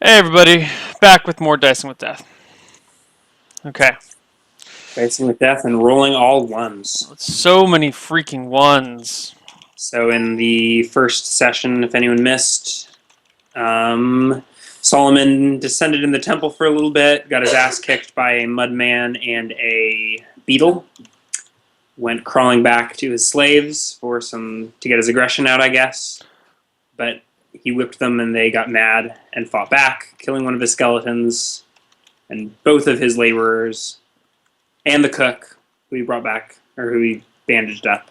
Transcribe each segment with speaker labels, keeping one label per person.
Speaker 1: Hey everybody, back with more Dicing with Death. Okay,
Speaker 2: Facing with death and rolling all ones.
Speaker 1: so many freaking ones.
Speaker 2: So in the first session, if anyone missed, Solomon descended in the temple for a little bit, got his ass kicked by a mudman and a beetle, went crawling back to his slaves to get his aggression out, I guess. But he whipped them and they got mad and fought back, killing one of his skeletons and both of his laborers and the cook who he brought back, or who he bandaged up.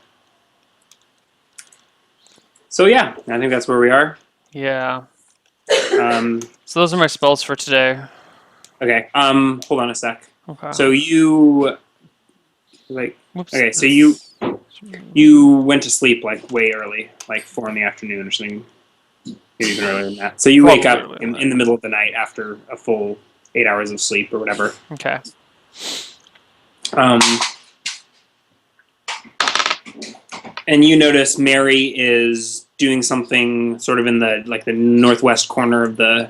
Speaker 2: So yeah, I think that's where we are.
Speaker 1: Yeah,
Speaker 2: Um,
Speaker 1: so those are my spells for today.
Speaker 2: okay. Hold on a sec.
Speaker 1: Okay.
Speaker 2: So you like
Speaker 1: Whoops.
Speaker 2: okay. So you went to sleep like way early, like 4 in the afternoon or something, maybe even earlier than that. So you wake
Speaker 1: Probably
Speaker 2: up
Speaker 1: earlier than
Speaker 2: in the middle of the night after a full 8 hours of sleep or whatever.
Speaker 1: Okay.
Speaker 2: Um, and you notice Mary is doing something sort of in the northwest corner of the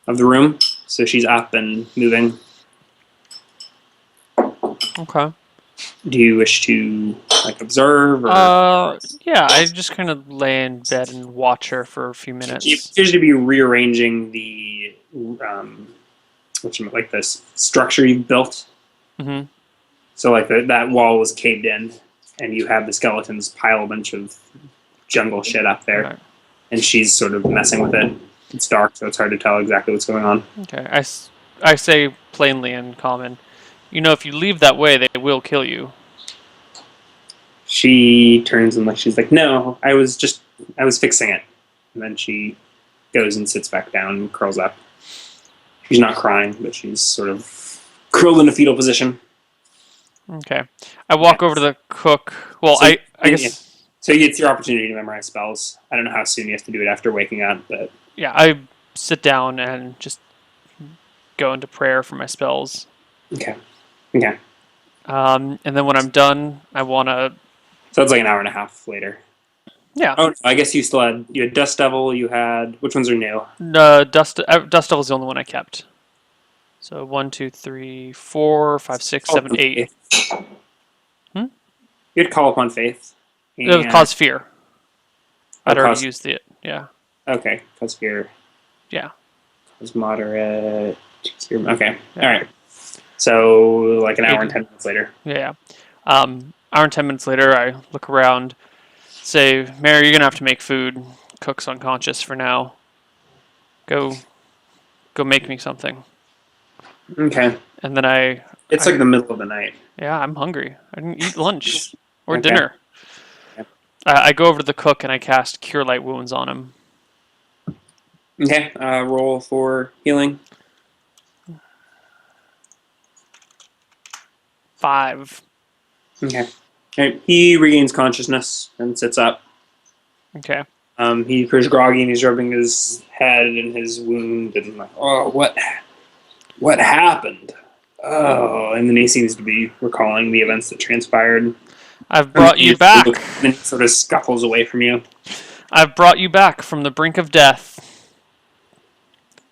Speaker 2: room. So she's up and moving.
Speaker 1: Okay.
Speaker 2: Do you wish to observe or?
Speaker 1: Yeah, I just kind of lay in bed and watch her for a few
Speaker 2: She
Speaker 1: minutes.
Speaker 2: appears to be rearranging the this structure you've built.
Speaker 1: Mm-hmm.
Speaker 2: So that wall was caved in, and you have the skeletons pile a bunch of jungle shit up there,
Speaker 1: Right.
Speaker 2: and she's sort of messing with it. It's dark, so it's hard to tell exactly what's going on.
Speaker 1: Okay. I say plainly in common, if you leave that way, they will kill you.
Speaker 2: She turns and she's like, "No, I was fixing it," and then she goes and sits back down and curls up. She's not crying, but she's sort of curled in a fetal position.
Speaker 1: Okay. I walk over to the cook. Well,
Speaker 2: So,
Speaker 1: I
Speaker 2: yeah.
Speaker 1: guess.
Speaker 2: So it's your opportunity to memorize spells. I don't know how soon you have to do it after waking up, but
Speaker 1: Yeah, I sit down and just go into prayer for my spells.
Speaker 2: okay. Okay.
Speaker 1: And then when I'm done, I want to.
Speaker 2: So it's like an hour and a half later.
Speaker 1: Yeah,
Speaker 2: Oh, I guess you had Dust Devil. You had which ones are new?
Speaker 1: Dust Devil's the only one I kept. So 1, 2, 3, 4, 5, 6,
Speaker 2: Call
Speaker 1: 7,
Speaker 2: upon
Speaker 1: 8.
Speaker 2: Faith.
Speaker 1: Hmm?
Speaker 2: You had Call Upon Faith,
Speaker 1: It would
Speaker 2: and
Speaker 1: cause fear.
Speaker 2: oh,
Speaker 1: I'd already
Speaker 2: cause
Speaker 1: used it. Yeah.
Speaker 2: okay, cause fear,
Speaker 1: Yeah.
Speaker 2: cause moderate. Okay,
Speaker 1: Yeah.
Speaker 2: all right. So like an hour and
Speaker 1: 80.
Speaker 2: 10 minutes later.
Speaker 1: Yeah. Hour and 10 minutes later, I look around, say, Mary, you're gonna have to make food. Cook's unconscious for now. Go, go make me something.
Speaker 2: Okay,
Speaker 1: And then I,
Speaker 2: it's
Speaker 1: I
Speaker 2: like the middle of the night.
Speaker 1: Yeah, I'm hungry. I didn't eat lunch or
Speaker 2: Okay.
Speaker 1: dinner. I go over to the cook and I cast Cure Light Wounds on him.
Speaker 2: Okay. Roll for healing.
Speaker 1: 5.
Speaker 2: Okay. All right. He regains consciousness and sits up.
Speaker 1: Okay.
Speaker 2: He appears groggy and he's rubbing his head and his wound and like, oh, what happened? Oh, and then he seems to be recalling the events that transpired.
Speaker 1: I've brought you back.
Speaker 2: Then he sort of scuffles away from you.
Speaker 1: I've brought you back from the brink of death.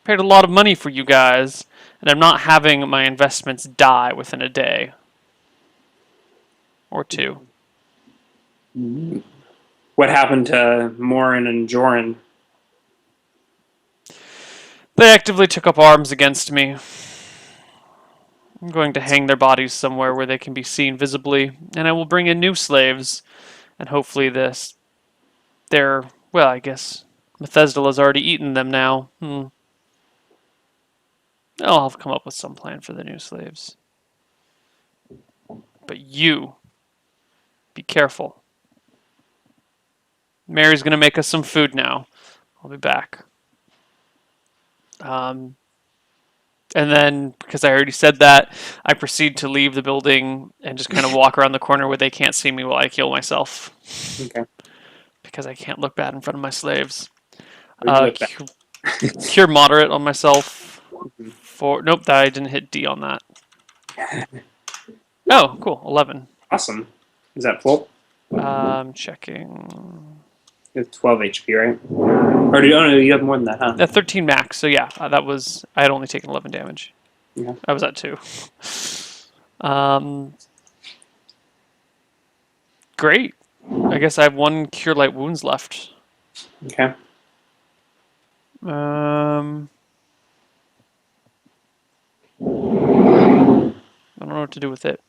Speaker 1: Paid a lot of money for you guys, and I'm not having my investments die within a day or two.
Speaker 2: What happened to Morin and Joran?
Speaker 1: They actively took up arms against me. I'm going to hang their bodies somewhere where they can be seen visibly, and I will bring in new slaves, and hopefully well, I guess Pedestal has already eaten them now. I'll have come up with some plan for the new slaves. But you, be careful. Mary's going to make us some food now. I'll be back. And then, because I already said that, I proceed to leave the building and just kind of walk around the corner where they can't see me while I heal myself.
Speaker 2: Okay.
Speaker 1: Because I can't look bad in front of my slaves.
Speaker 2: Or you look back.
Speaker 1: Cure moderate on myself.
Speaker 2: Mhm.
Speaker 1: Nope, I didn't hit D on that. Oh, cool. 11.
Speaker 2: Awesome. Is that full?
Speaker 1: Checking.
Speaker 2: You have 12 HP, right? Or do you, oh no, you have more than that, huh?
Speaker 1: At 13 max, so yeah, that was... I had only taken 11 damage.
Speaker 2: Yeah.
Speaker 1: I was at 2. Great. I guess I have 1 Cure Light Wounds left.
Speaker 2: Okay.
Speaker 1: I don't know what to do with it.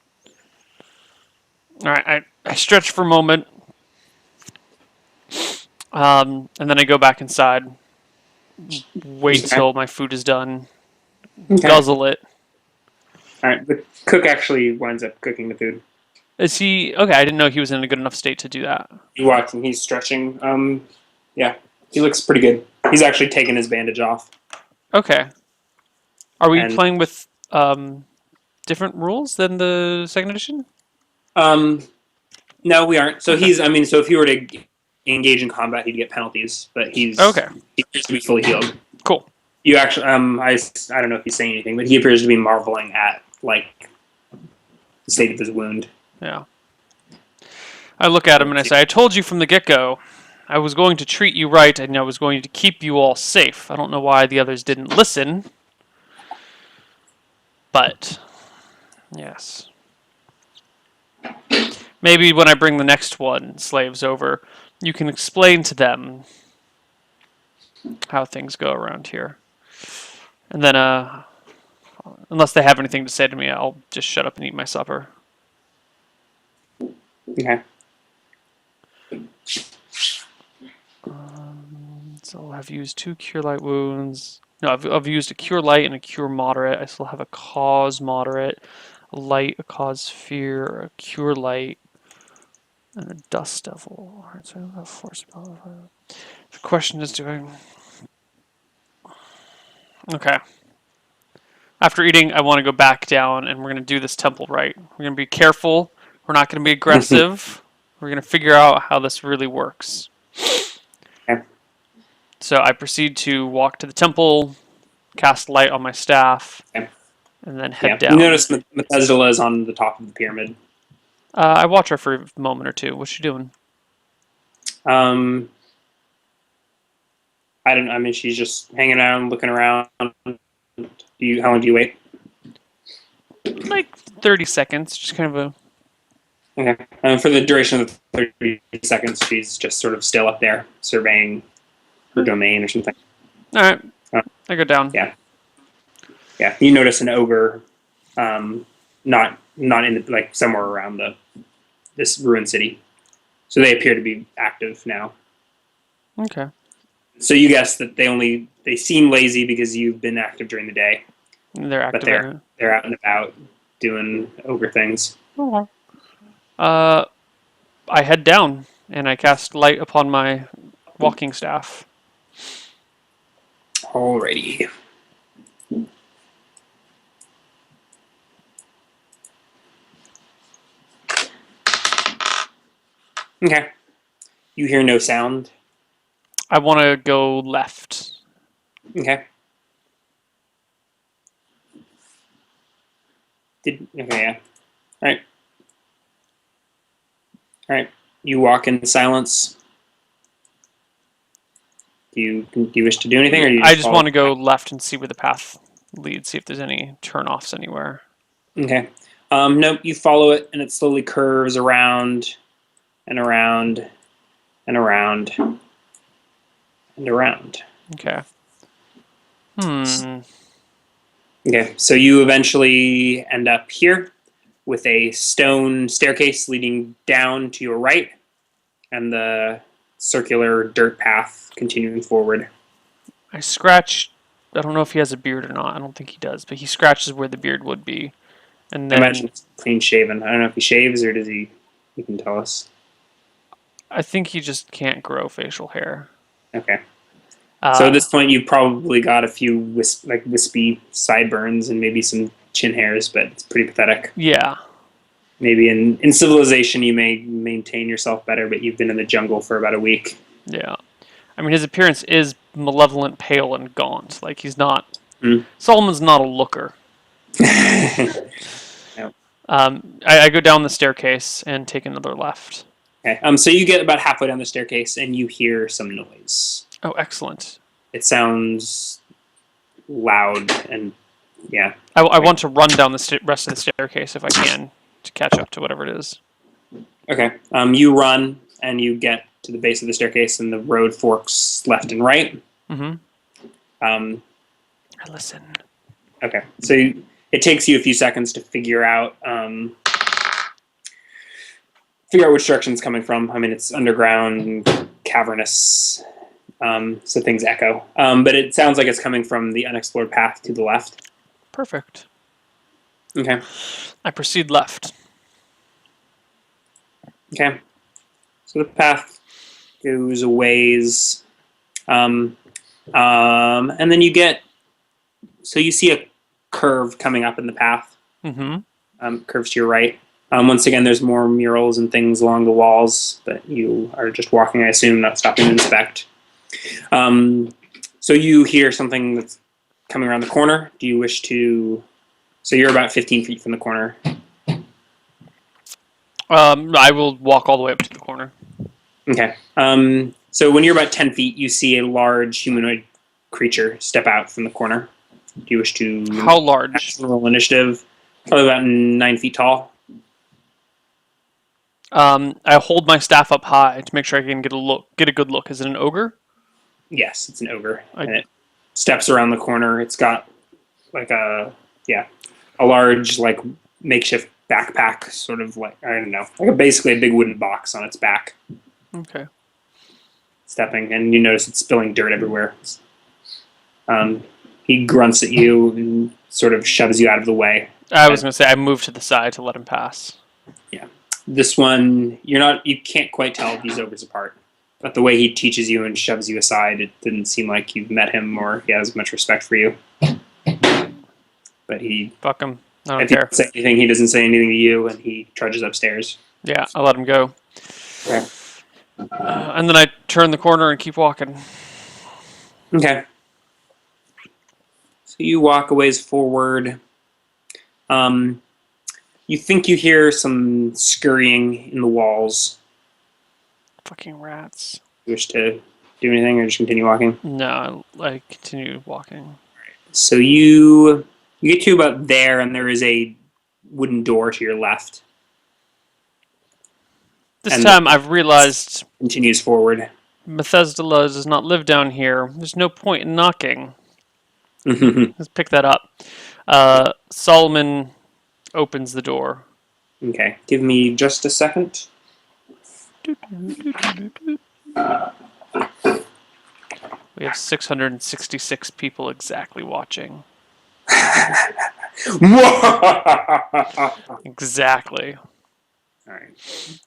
Speaker 1: Alright, I stretch for a moment. And then I go back inside. Wait
Speaker 2: Okay.
Speaker 1: till my food is done.
Speaker 2: Okay.
Speaker 1: Guzzle it.
Speaker 2: Alright, the cook actually winds up cooking the food.
Speaker 1: Is he... Okay, I didn't know he was in a good enough state to do that.
Speaker 2: You watch him, he's stretching. Yeah, he looks pretty good. He's actually taken his bandage off.
Speaker 1: Okay. Are we
Speaker 2: And
Speaker 1: playing with different rules than the second edition?
Speaker 2: no, we aren't. So
Speaker 1: Okay.
Speaker 2: so if you were to engage in combat, he'd get penalties, but he
Speaker 1: Okay.
Speaker 2: appears to be fully healed.
Speaker 1: Cool.
Speaker 2: You actually, I don't know if he's saying anything, but he appears to be marveling at like the state of his wound.
Speaker 1: Yeah. I look at him and I say, I told you from the get-go, I was going to treat you right and I was going to keep you all safe. I don't know why the others didn't listen. But, yes. Maybe when I bring the next slaves over, you can explain to them how things go around here. And then, unless they have anything to say to me, I'll just shut up and eat my supper.
Speaker 2: Okay.
Speaker 1: So I've used 2 Cure Light wounds. No, I've used a Cure Light and a Cure Moderate. I still have a Cause Moderate, a Light, a Cause Fear, a Cure Light, and a Dust Devil. Alright, so I have 4 spells. The question is doing... Okay. After eating, I want to go back down, and we're going to do this temple right. We're going to be careful. We're not going to be aggressive. We're going to figure out how this really works.
Speaker 2: Okay.
Speaker 1: So I proceed to walk to the temple, cast light on my staff,
Speaker 2: Okay.
Speaker 1: and then head
Speaker 2: You
Speaker 1: down.
Speaker 2: notice Pedestal is on the top of the pyramid.
Speaker 1: I watch her for a moment or two. What's she doing?
Speaker 2: I don't. I mean, she's just hanging around, looking around. How long do you wait?
Speaker 1: Like 30 seconds, just kind of a...
Speaker 2: Okay. For the duration of the 30 seconds, she's just sort of still up there, surveying her domain or something.
Speaker 1: Alright, I go down.
Speaker 2: Yeah. Yeah. You notice an ogre, not in like somewhere around this ruined city. So they appear to be active now.
Speaker 1: Okay.
Speaker 2: So you guess that they seem lazy because you've been active during the day,
Speaker 1: They're active.
Speaker 2: but they're out and about doing ogre things.
Speaker 1: Okay. I head down and I cast light upon my walking staff.
Speaker 2: Alrighty. Okay. You hear no sound.
Speaker 1: I want to go left.
Speaker 2: Okay. Okay, yeah. Alright. Alright. You walk in silence. Do you wish to do anything, or do you
Speaker 1: I just
Speaker 2: follow?
Speaker 1: want to go left and see where the path leads, see if there's any turn-offs anywhere.
Speaker 2: Okay. Nope, you follow it, and it slowly curves around and around and around and around.
Speaker 1: Okay.
Speaker 2: Okay, so you eventually end up here with a stone staircase leading down to your right and the circular dirt path continuing forward.
Speaker 1: I scratch... I don't know if he has a beard or not. I don't think he does, but he scratches where the beard would be. And then
Speaker 2: I imagine it's clean shaven. I don't know if he shaves or does he... You can tell us.
Speaker 1: I think he just can't grow facial hair.
Speaker 2: Okay. So at this point, you've probably got a few wispy sideburns and maybe some chin hairs, but it's pretty pathetic.
Speaker 1: Yeah.
Speaker 2: Maybe in civilization you may maintain yourself better, but you've been in the jungle for about a week.
Speaker 1: Yeah. I mean, his appearance is malevolent, pale, and gaunt. Like, he's not... Solomon's not a looker.
Speaker 2: Yep.
Speaker 1: I go down the staircase and take another left.
Speaker 2: Okay. So you get about halfway down the staircase and you hear some noise.
Speaker 1: Oh, excellent.
Speaker 2: It sounds loud and yeah.
Speaker 1: I want to run down the rest of the staircase if I can to catch up to whatever it is.
Speaker 2: Okay. You run and you get to the base of the staircase and the road forks left and right.
Speaker 1: Mm-hmm.
Speaker 2: Um,
Speaker 1: I listen.
Speaker 2: okay. So it takes you a few seconds to figure out which direction it's coming from. I mean, it's underground and cavernous, so things echo. But it sounds like it's coming from the unexplored path to the left.
Speaker 1: Perfect.
Speaker 2: Okay.
Speaker 1: I proceed left.
Speaker 2: Okay. So the path goes a ways. And then you see a curve coming up in the path.
Speaker 1: Mm-hmm.
Speaker 2: Curves to your right. Once again, there's more murals and things along the walls, but you are just walking, I assume, not stopping to inspect. So you hear something that's coming around the corner. Do you wish to... So you're about 15 feet from the corner.
Speaker 1: I will walk all the way up to the corner.
Speaker 2: Okay. So when you're about 10 feet, you see a large humanoid creature step out from the corner. Do you wish to...
Speaker 1: How large?
Speaker 2: Roll initiative. Probably about 9 feet tall.
Speaker 1: I hold my staff up high to make sure I can get a good look. Is it an ogre?
Speaker 2: Yes, it's an ogre. And it steps around the corner. It's got like a large like makeshift backpack, sort of like, I don't know, like basically a big wooden box on its back.
Speaker 1: Okay.
Speaker 2: Stepping, and you notice it's spilling dirt everywhere. He grunts at you and sort of shoves you out of the way.
Speaker 1: I was going to say I moved to the side to let him pass.
Speaker 2: Yeah. This one, you can't quite tell these ogres apart. But the way he teaches you and shoves you aside, it didn't seem like you've met him or he has much respect for you. But
Speaker 1: fuck him. I don't
Speaker 2: if
Speaker 1: care.
Speaker 2: You don't say anything, he doesn't say anything to you, and he trudges upstairs.
Speaker 1: Yeah, I let him go.
Speaker 2: Okay.
Speaker 1: And then I turn the corner and keep walking.
Speaker 2: Okay. So you walk a ways forward. You think you hear some scurrying in the walls.
Speaker 1: Fucking rats.
Speaker 2: You wish to do anything or just continue walking?
Speaker 1: No, I continue walking.
Speaker 2: So you get to about there, and there is a wooden door to your left.
Speaker 1: This time I've realized...
Speaker 2: Continues forward.
Speaker 1: Bethesda does not live down here. There's no point in knocking. Let's pick that up. Solomon opens the door.
Speaker 2: Okay, give me just a second.
Speaker 1: We have 666 people exactly watching. Exactly.
Speaker 2: All right.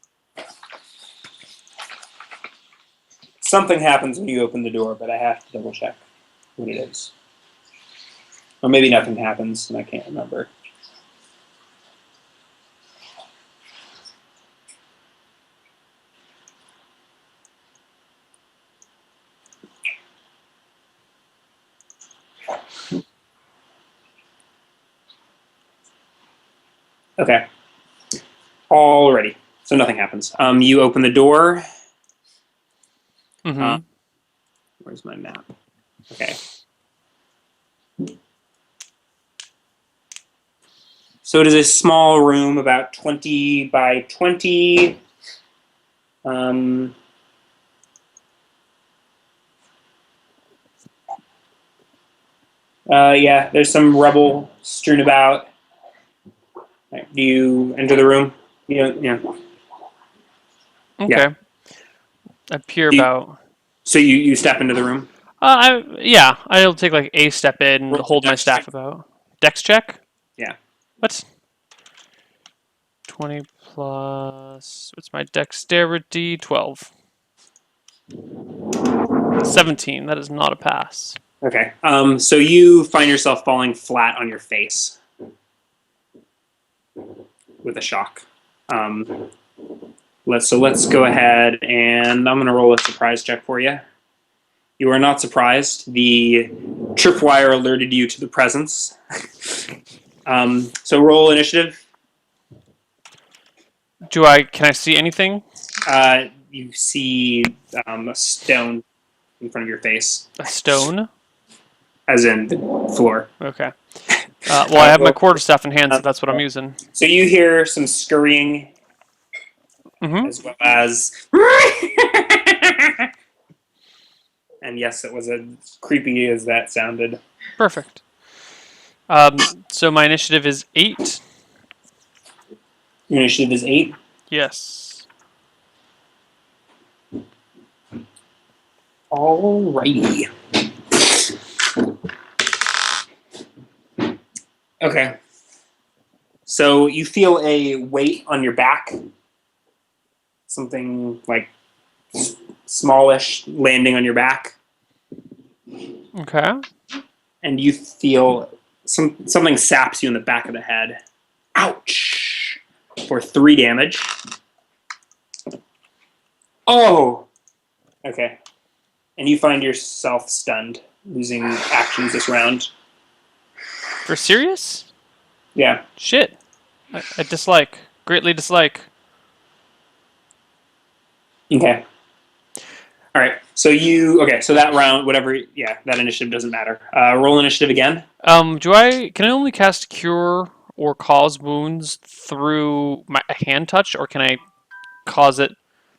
Speaker 2: Something happens when you open the door, but I have to double check what it is. Or maybe nothing happens and I can't remember. Okay. Alrighty. So nothing happens. You open the door.
Speaker 1: Mm-hmm.
Speaker 2: Where's my map? Okay. So it is a small room, about 20 by 20. Yeah, there's some rubble strewn about. Right, do you enter the room? Yeah.
Speaker 1: Okay.
Speaker 2: Yeah.
Speaker 1: I peer about.
Speaker 2: So you step into the room?
Speaker 1: I'll take like a step in and hold my staff about. Dex check?
Speaker 2: Yeah.
Speaker 1: What? 20 plus... What's my dexterity? 12. 17. That is not a pass.
Speaker 2: Okay. So you find yourself falling flat on your face with a shock. Let's go ahead and I'm going to roll a surprise check for you. You are not surprised. The tripwire alerted you to the presence. So roll initiative.
Speaker 1: Can I see anything?
Speaker 2: You see a stone in front of your face,
Speaker 1: A stone?
Speaker 2: as in the floor.
Speaker 1: Okay. Well, I have my
Speaker 2: Well,
Speaker 1: quarterstaff in hand, so that's what I'm using.
Speaker 2: so you hear some scurrying
Speaker 1: Mm-hmm.
Speaker 2: as well as. And yes, it was as creepy as that sounded.
Speaker 1: Perfect. So my initiative is 8.
Speaker 2: Your initiative is 8.
Speaker 1: Yes.
Speaker 2: Alrighty. Okay. So you feel a weight on your back, something like smallish landing on your back,
Speaker 1: Okay.
Speaker 2: and you feel something saps you in the back of the head. Ouch! For 3 damage. Oh! Okay. And you find yourself stunned, losing actions this round.
Speaker 1: For serious?
Speaker 2: Yeah.
Speaker 1: Shit. I dislike. Greatly dislike.
Speaker 2: Okay. All right. So that round, whatever, yeah, that initiative doesn't matter. Roll initiative again.
Speaker 1: Can I only cast cure or cause wounds through a hand touch, or can I cause it?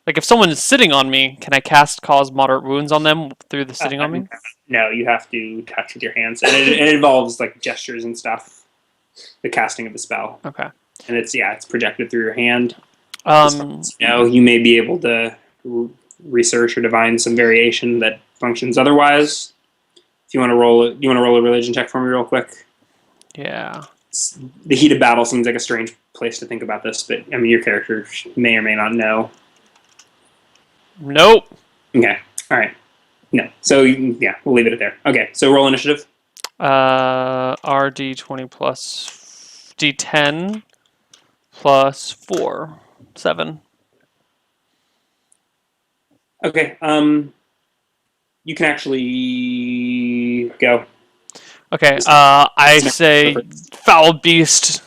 Speaker 1: Like if someone is sitting on me, can I cast cause moderate wounds on them through the sitting on me?
Speaker 2: No, you have to touch with your hands, and it involves like gestures and stuff. The casting of the spell,
Speaker 1: Okay.
Speaker 2: and it's projected through your hand.
Speaker 1: Um,
Speaker 2: You may be able to research or divine some variation that functions otherwise. If you want to roll a religion check for me real quick.
Speaker 1: yeah.
Speaker 2: The heat of battle seems like a strange place to think about this, but I mean, your character may or may not know.
Speaker 1: Nope.
Speaker 2: Okay, all right. No, so yeah, we'll leave it at there. Okay, so roll initiative.
Speaker 1: RD20 plus D10 plus 4. 7.
Speaker 2: Okay, you can actually go.
Speaker 1: Okay, I say, foul beast,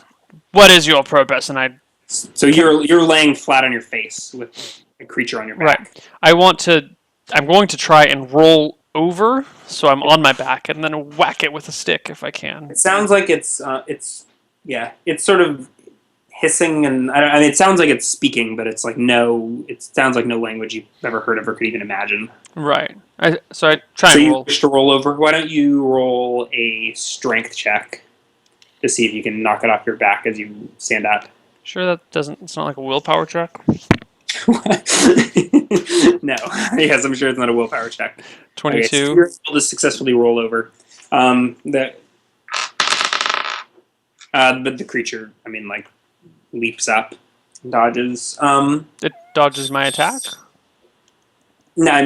Speaker 1: what is your purpose? And I
Speaker 2: So you're laying flat on your face with a creature on your
Speaker 1: right.
Speaker 2: back.
Speaker 1: I'm going to try and roll over, so I'm on my back, and then whack it with a stick if I can.
Speaker 2: It sounds like it's sort of hissing, and I mean, it sounds like it's speaking, but it's like no, it sounds like no language you've ever heard of or could even imagine.
Speaker 1: Right. So I try
Speaker 2: So
Speaker 1: and
Speaker 2: you
Speaker 1: roll.
Speaker 2: wish to roll over? Why don't you roll a strength check to see if you can knock it off your back as you stand up?
Speaker 1: Sure, that doesn't. It's not like a willpower check.
Speaker 2: No. Yes, I'm sure it's not a willpower check. Okay, so
Speaker 1: 22.
Speaker 2: you're able to successfully roll over. But the creature, I mean, like, leaps up, dodges.
Speaker 1: It dodges my attack.
Speaker 2: No, I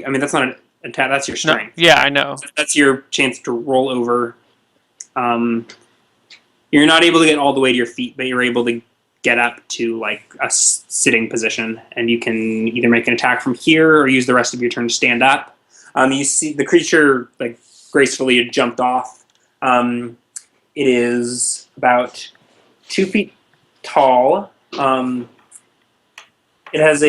Speaker 2: mean, that's not an attack. That's your
Speaker 1: No.
Speaker 2: strength.
Speaker 1: Yeah, I know.
Speaker 2: That's your chance to roll over. You're not able to get all the way to your feet, but you're able to get up to like a sitting position, and you can either make an attack from here or use the rest of your turn to stand up. You see the creature like gracefully had jumped off. It is about 2 feet tall. It has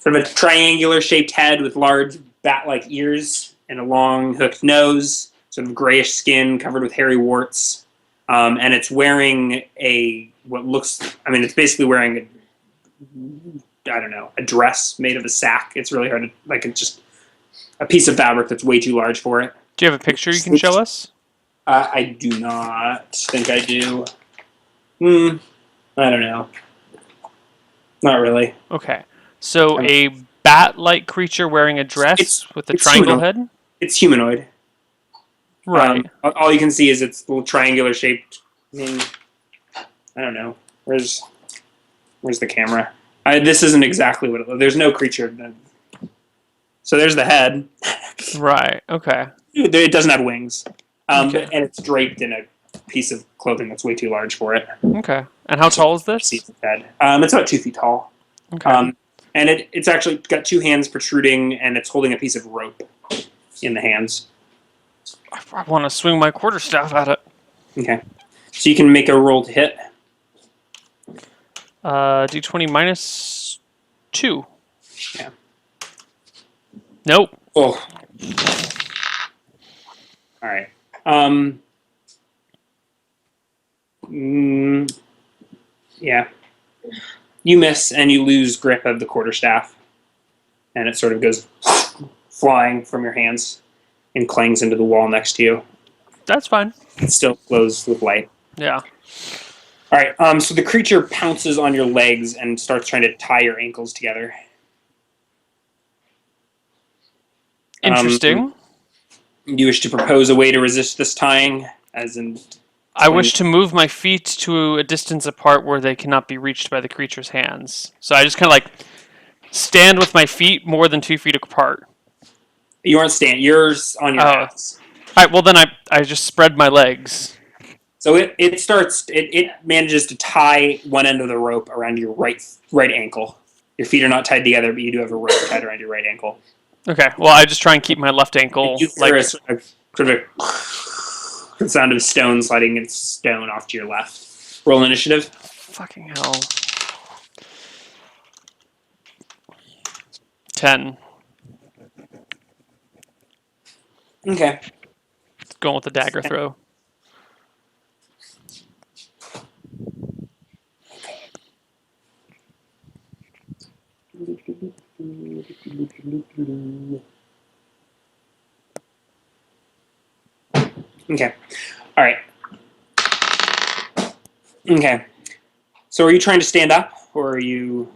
Speaker 2: sort of a triangular shaped head with large bat-like ears and a long hooked nose, sort of grayish skin covered with hairy warts. And it's wearing it's basically wearing a dress made of a sack. It's really hard to, like, it's just a piece of fabric that's way too large for it.
Speaker 1: Do you have a picture you can show us?
Speaker 2: I do not think I do. I don't know. Not really.
Speaker 1: Okay. So a bat-like creature wearing a dress with a triangle head?
Speaker 2: It's humanoid.
Speaker 1: Right.
Speaker 2: All you can see is its little triangular shaped. I don't know. Where's the camera? This isn't exactly what it looks. There's no creature. So there's the head.
Speaker 1: Right. Okay.
Speaker 2: It doesn't have wings.
Speaker 1: Okay.
Speaker 2: And it's draped in a piece of clothing that's way too large for it.
Speaker 1: Okay. And how tall is this?
Speaker 2: It's about 2 feet tall.
Speaker 1: Okay.
Speaker 2: And it's actually got 2 hands protruding, and it's holding a piece of rope in the hands.
Speaker 1: I want to swing my quarterstaff at it.
Speaker 2: Okay. So you can make a roll to hit.
Speaker 1: D20 minus 2.
Speaker 2: Yeah.
Speaker 1: Nope.
Speaker 2: Oh. All right. Um. Yeah. You miss and you lose grip of the quarterstaff, and it sort of goes flying from your hands and clangs into the wall next to you.
Speaker 1: That's fine.
Speaker 2: It still glows with light.
Speaker 1: Yeah.
Speaker 2: All right. So the creature pounces on your legs and starts trying to tie your ankles together.
Speaker 1: Interesting.
Speaker 2: You wish to propose a way to resist this tying, as in.
Speaker 1: I wish to move my feet to a distance apart where they cannot be reached by the creature's hands. So I just kind of like stand with my feet more than 2 feet apart.
Speaker 2: You aren't standing. You're on your
Speaker 1: Oh.
Speaker 2: ass.
Speaker 1: All right. Well, then I just spread my legs.
Speaker 2: So it manages to tie one end of the rope around your right ankle. Your feet are not tied together, but you do have a rope tied around your right ankle.
Speaker 1: Okay. Well, I just try and keep my left ankle
Speaker 2: You
Speaker 1: like
Speaker 2: hear a sort of the sound of stone sliding its stone off to your left. Roll initiative.
Speaker 1: fucking hell. 10.
Speaker 2: Okay.
Speaker 1: Going with the dagger throw.
Speaker 2: Okay. All right. Okay. So are you trying to stand up, or are you?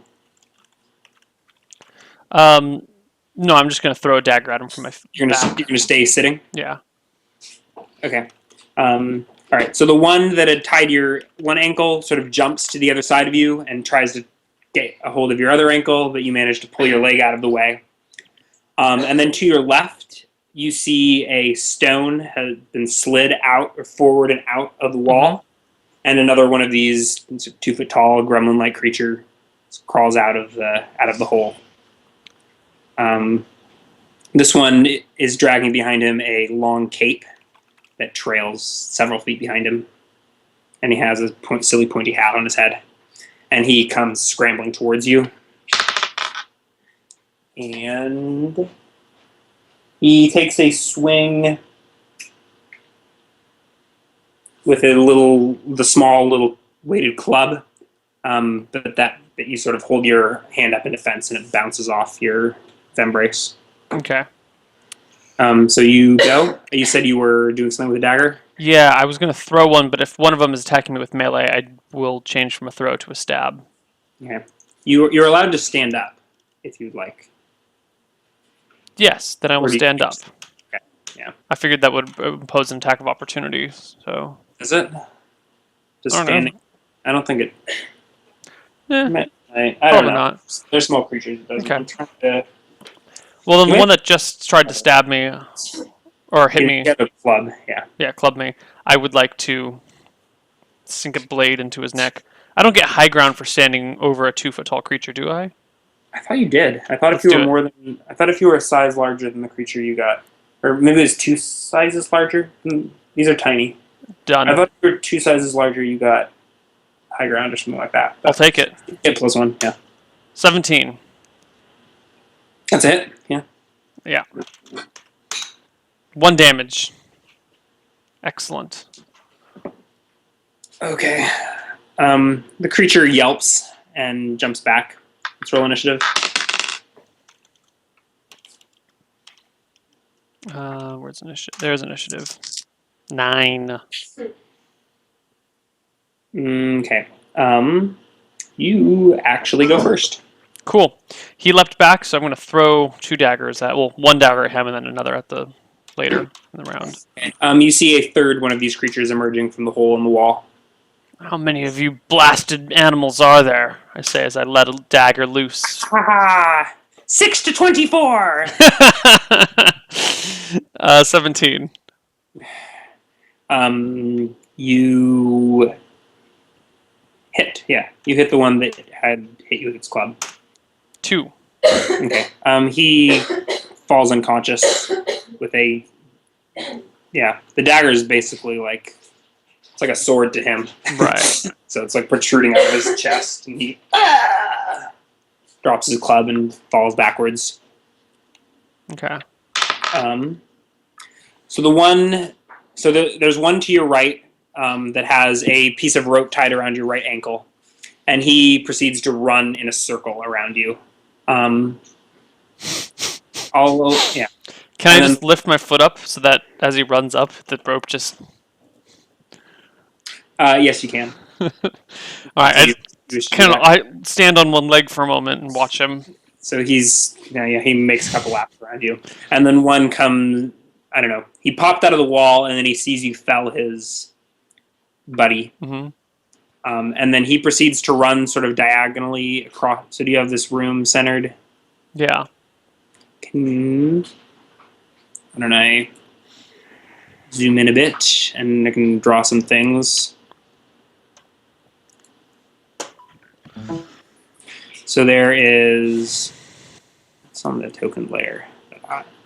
Speaker 1: No, I'm just gonna throw a dagger at him from my back.
Speaker 2: You're gonna stay sitting?
Speaker 1: Yeah.
Speaker 2: Okay. All right. So the one that had tied your one ankle sort of jumps to the other side of you and tries to get a hold of your other ankle, but you manage to pull your leg out of the way. And then to your left, you see a stone has been slid out or forward and out of the wall, and another one of these 2 foot tall gremlin-like creature crawls out of the hole. This one is dragging behind him a long cape that trails several feet behind him, and he has a silly pointy hat on his head. And he comes scrambling towards you, and he takes a swing with the small little weighted club, but that you sort of hold your hand up in defense, and it bounces off your fembrace.
Speaker 1: Okay.
Speaker 2: So you go. You said you were doing something with a dagger?
Speaker 1: Yeah, I was gonna throw one, but if one of them is attacking me with melee, I will change from a throw to a stab.
Speaker 2: Okay. You're allowed to stand up if you'd like.
Speaker 1: Yes, then I will stand up.
Speaker 2: Okay. Yeah.
Speaker 1: I figured that would impose an attack of opportunity. So.
Speaker 2: Is it? Just
Speaker 1: I don't
Speaker 2: standing?
Speaker 1: know.
Speaker 2: I don't think it.
Speaker 1: Eh,
Speaker 2: I don't
Speaker 1: probably
Speaker 2: know.
Speaker 1: not.
Speaker 2: They're small creatures.
Speaker 1: Okay.
Speaker 2: I'm trying to.
Speaker 1: Well, then the one that just tried to stab me or hit me,
Speaker 2: Get a club. Yeah.
Speaker 1: club me, I would like to sink a blade into his neck. I don't get high ground for standing over a 2 foot tall creature, do I?
Speaker 2: I thought you did. I thought
Speaker 1: Let's
Speaker 2: if you
Speaker 1: do
Speaker 2: were
Speaker 1: it.
Speaker 2: I thought if you were a size larger than the creature you got, or maybe it was 2 sizes larger. These are tiny.
Speaker 1: Done.
Speaker 2: I thought if you were 2 sizes larger, you got high ground or something like that.
Speaker 1: I'll take it.
Speaker 2: Get +1. Yeah.
Speaker 1: 17.
Speaker 2: That's it. Yeah.
Speaker 1: Yeah. 1 damage. Excellent.
Speaker 2: Okay. The creature yelps and jumps back. Let's roll initiative.
Speaker 1: Where's initiative? There's initiative. 9.
Speaker 2: Okay. You actually go first.
Speaker 1: Cool. He leapt back, so I'm going to throw 2 daggers at, well, 1 dagger at him and then another at the later in the round.
Speaker 2: You see a third one of these creatures emerging from the hole in the wall.
Speaker 1: How many of you blasted animals are there? I say as I let a dagger loose.
Speaker 2: Ha 6 to 24!
Speaker 1: 17.
Speaker 2: You hit. Yeah, you hit the one that had hit you with its club.
Speaker 1: 2.
Speaker 2: Okay. He falls unconscious with a. Yeah, the dagger is basically like It's like a sword to him.
Speaker 1: Right.
Speaker 2: So it's like protruding out of his chest, and he drops his club and falls backwards.
Speaker 1: Okay.
Speaker 2: So there's one to your right that has a piece of rope tied around your right ankle, and he proceeds to run in a circle around you. Yeah.
Speaker 1: Can
Speaker 2: And
Speaker 1: I
Speaker 2: then,
Speaker 1: just lift my foot up so that as he runs up, the rope just?
Speaker 2: yes, you can.
Speaker 1: All right.
Speaker 2: So you wish to do that.
Speaker 1: I stand on one leg for a moment and watch him.
Speaker 2: So he makes a couple laps around you, and then one comes. I don't know. He popped out of the wall, and then he sees you fell his buddy.
Speaker 1: Mm-hmm.
Speaker 2: And then he proceeds to run sort of diagonally across. So do you have this room centered?
Speaker 1: Yeah.
Speaker 2: I don't know. Zoom in a bit, and I can draw some things. So there is. It's on the token layer.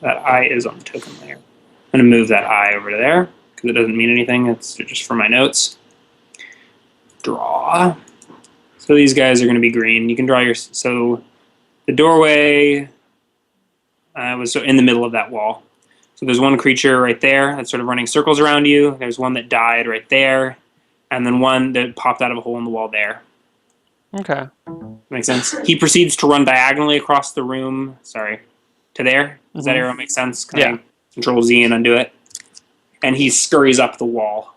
Speaker 2: That eye is on the token layer. I'm going to move that eye over to there because it doesn't mean anything. It's just for my notes. Draw. So these guys are going to be green. You can draw your. So the doorway was in the middle of that wall. So there's one creature right there that's sort of running circles around you. There's one that died right there. And then one that popped out of a hole in the wall there.
Speaker 1: Okay.
Speaker 2: Makes sense? He proceeds to run diagonally across the room. Sorry. To there. Does that arrow make sense? Can I Control Z and undo it? And he scurries up the wall.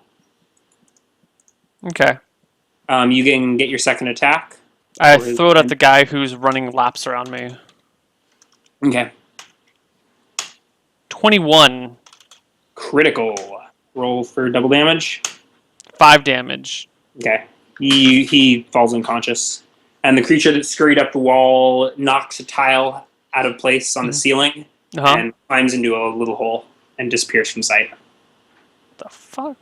Speaker 1: Okay.
Speaker 2: You can get your second attack.
Speaker 1: I throw it at the guy who's running laps around me.
Speaker 2: Okay.
Speaker 1: 21.
Speaker 2: Critical. Roll for double damage.
Speaker 1: 5 damage.
Speaker 2: Okay. He falls unconscious. And the creature that scurried up the wall knocks a tile out of place on the ceiling and climbs into a little hole and disappears from sight.
Speaker 1: The fuck?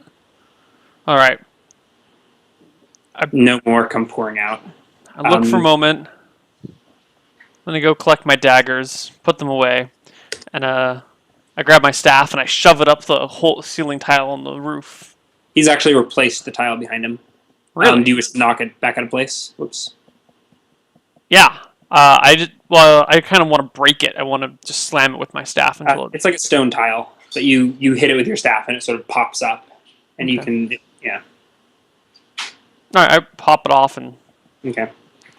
Speaker 1: All right.
Speaker 2: No more come pouring out.
Speaker 1: I look for a moment. I'm going to go collect my daggers, put them away, and I grab my staff and I shove it up the whole ceiling tile on the roof.
Speaker 2: He's actually replaced the tile behind him.
Speaker 1: Really?
Speaker 2: Do you wish to knock it back out of place? Whoops.
Speaker 1: Yeah. I kind of want to break it. I want to just slam it with my staff until
Speaker 2: it's like a stone tile, but you hit it with your staff and it sort of pops up, and you can
Speaker 1: All right, I pop it off and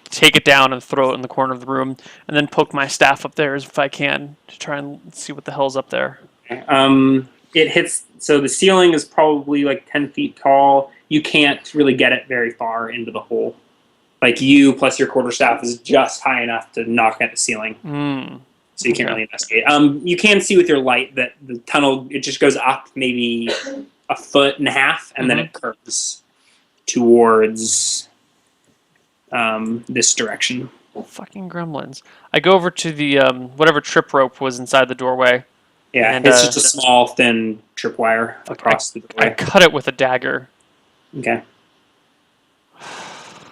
Speaker 2: take
Speaker 1: it down and throw it in the corner of the room, and then poke my staff up there if I can to try and see what the hell's up there.
Speaker 2: It hits. So the ceiling is probably like 10 feet tall. You can't really get it very far into the hole. Like you plus your quarterstaff is just high enough to knock at the ceiling. So you can't really investigate. You can see with your light that the tunnel, it just goes up maybe a foot and a half, and then it curves towards this direction.
Speaker 1: Fucking gremlins. I go over to the whatever trip rope was inside the doorway.
Speaker 2: Yeah, and, it's just a small, thin tripwire across the doorway.
Speaker 1: I cut it with a dagger.
Speaker 2: Okay.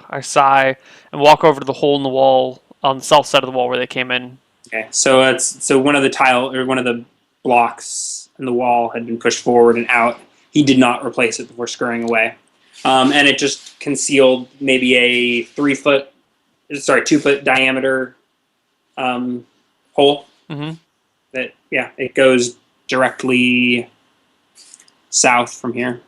Speaker 1: I sigh and walk over to the hole in the wall on the south side of the wall where they came in.
Speaker 2: Okay, so one of the blocks in the wall had been pushed forward and out. He did not replace it before scurrying away, and it just concealed maybe a 2 foot diameter hole. That it goes directly south from here.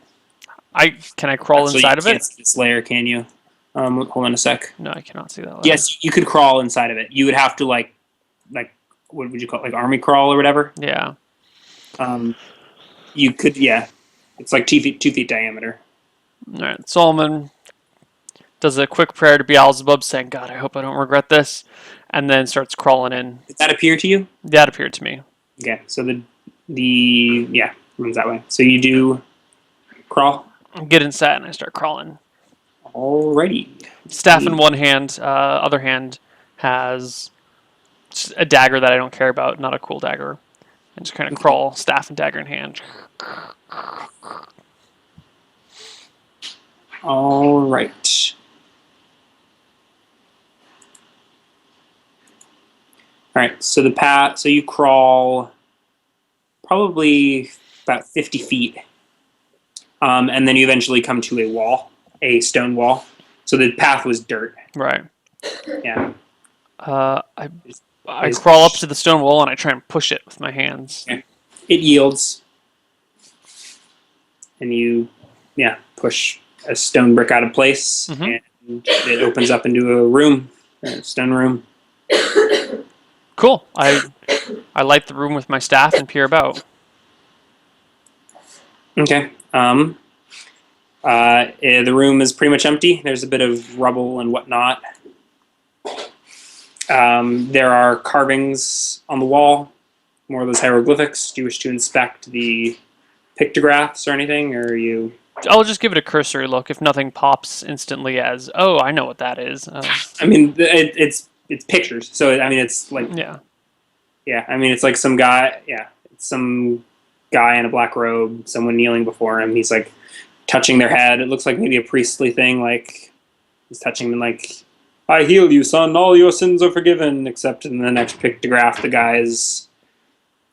Speaker 1: Can I crawl inside of it?
Speaker 2: This layer, can you? Hold on a sec.
Speaker 1: No, I cannot see that layer.
Speaker 2: Yes, you could crawl inside of it. You would have to like what would you call it? Like army crawl or whatever?
Speaker 1: Yeah.
Speaker 2: You could, It's like 2 feet diameter.
Speaker 1: All right. Solomon does a quick prayer to Beelzebub, saying, "God, I hope I don't regret this," and then starts crawling in.
Speaker 2: Did that appear to you?
Speaker 1: That appeared to me.
Speaker 2: Okay, so the runs that way. So you do crawl.
Speaker 1: I get inside and I start crawling.
Speaker 2: Alrighty.
Speaker 1: Staff in one hand, other hand has a dagger that I don't care about, not a cool dagger. And just kind of crawl, staff and dagger in hand.
Speaker 2: All right. All right. So the path. So you crawl probably about 50 feet And then you eventually come to a wall, a stone wall. So the path was dirt.
Speaker 1: Right.
Speaker 2: Yeah.
Speaker 1: I
Speaker 2: I
Speaker 1: I
Speaker 2: just
Speaker 1: crawl up
Speaker 2: push.
Speaker 1: to the stone wall and I try and push it with my hands.
Speaker 2: Okay. It yields, and you, yeah, push a stone brick out of place,
Speaker 1: Mm-hmm.
Speaker 2: and it opens up into a room, a stone room.
Speaker 1: Cool. I light the room with my staff and peer about.
Speaker 2: Okay. The room is pretty much empty. There's a bit of rubble and whatnot. There are carvings on the wall, more of those hieroglyphics. Do you wish to inspect the pictographs or anything, or are you?
Speaker 1: I'll just give it a cursory look if nothing pops instantly as, oh, I know what that is.
Speaker 2: I mean, it's pictures, so I mean, it's like,
Speaker 1: Yeah.
Speaker 2: yeah, I mean, it's like some guy, yeah, it's some guy in a black robe, someone kneeling before him. He's like touching their head. It looks like maybe a priestly thing, like he's touching them, like, I heal you, son. All your sins are forgiven. Except in the next pictograph, the guy is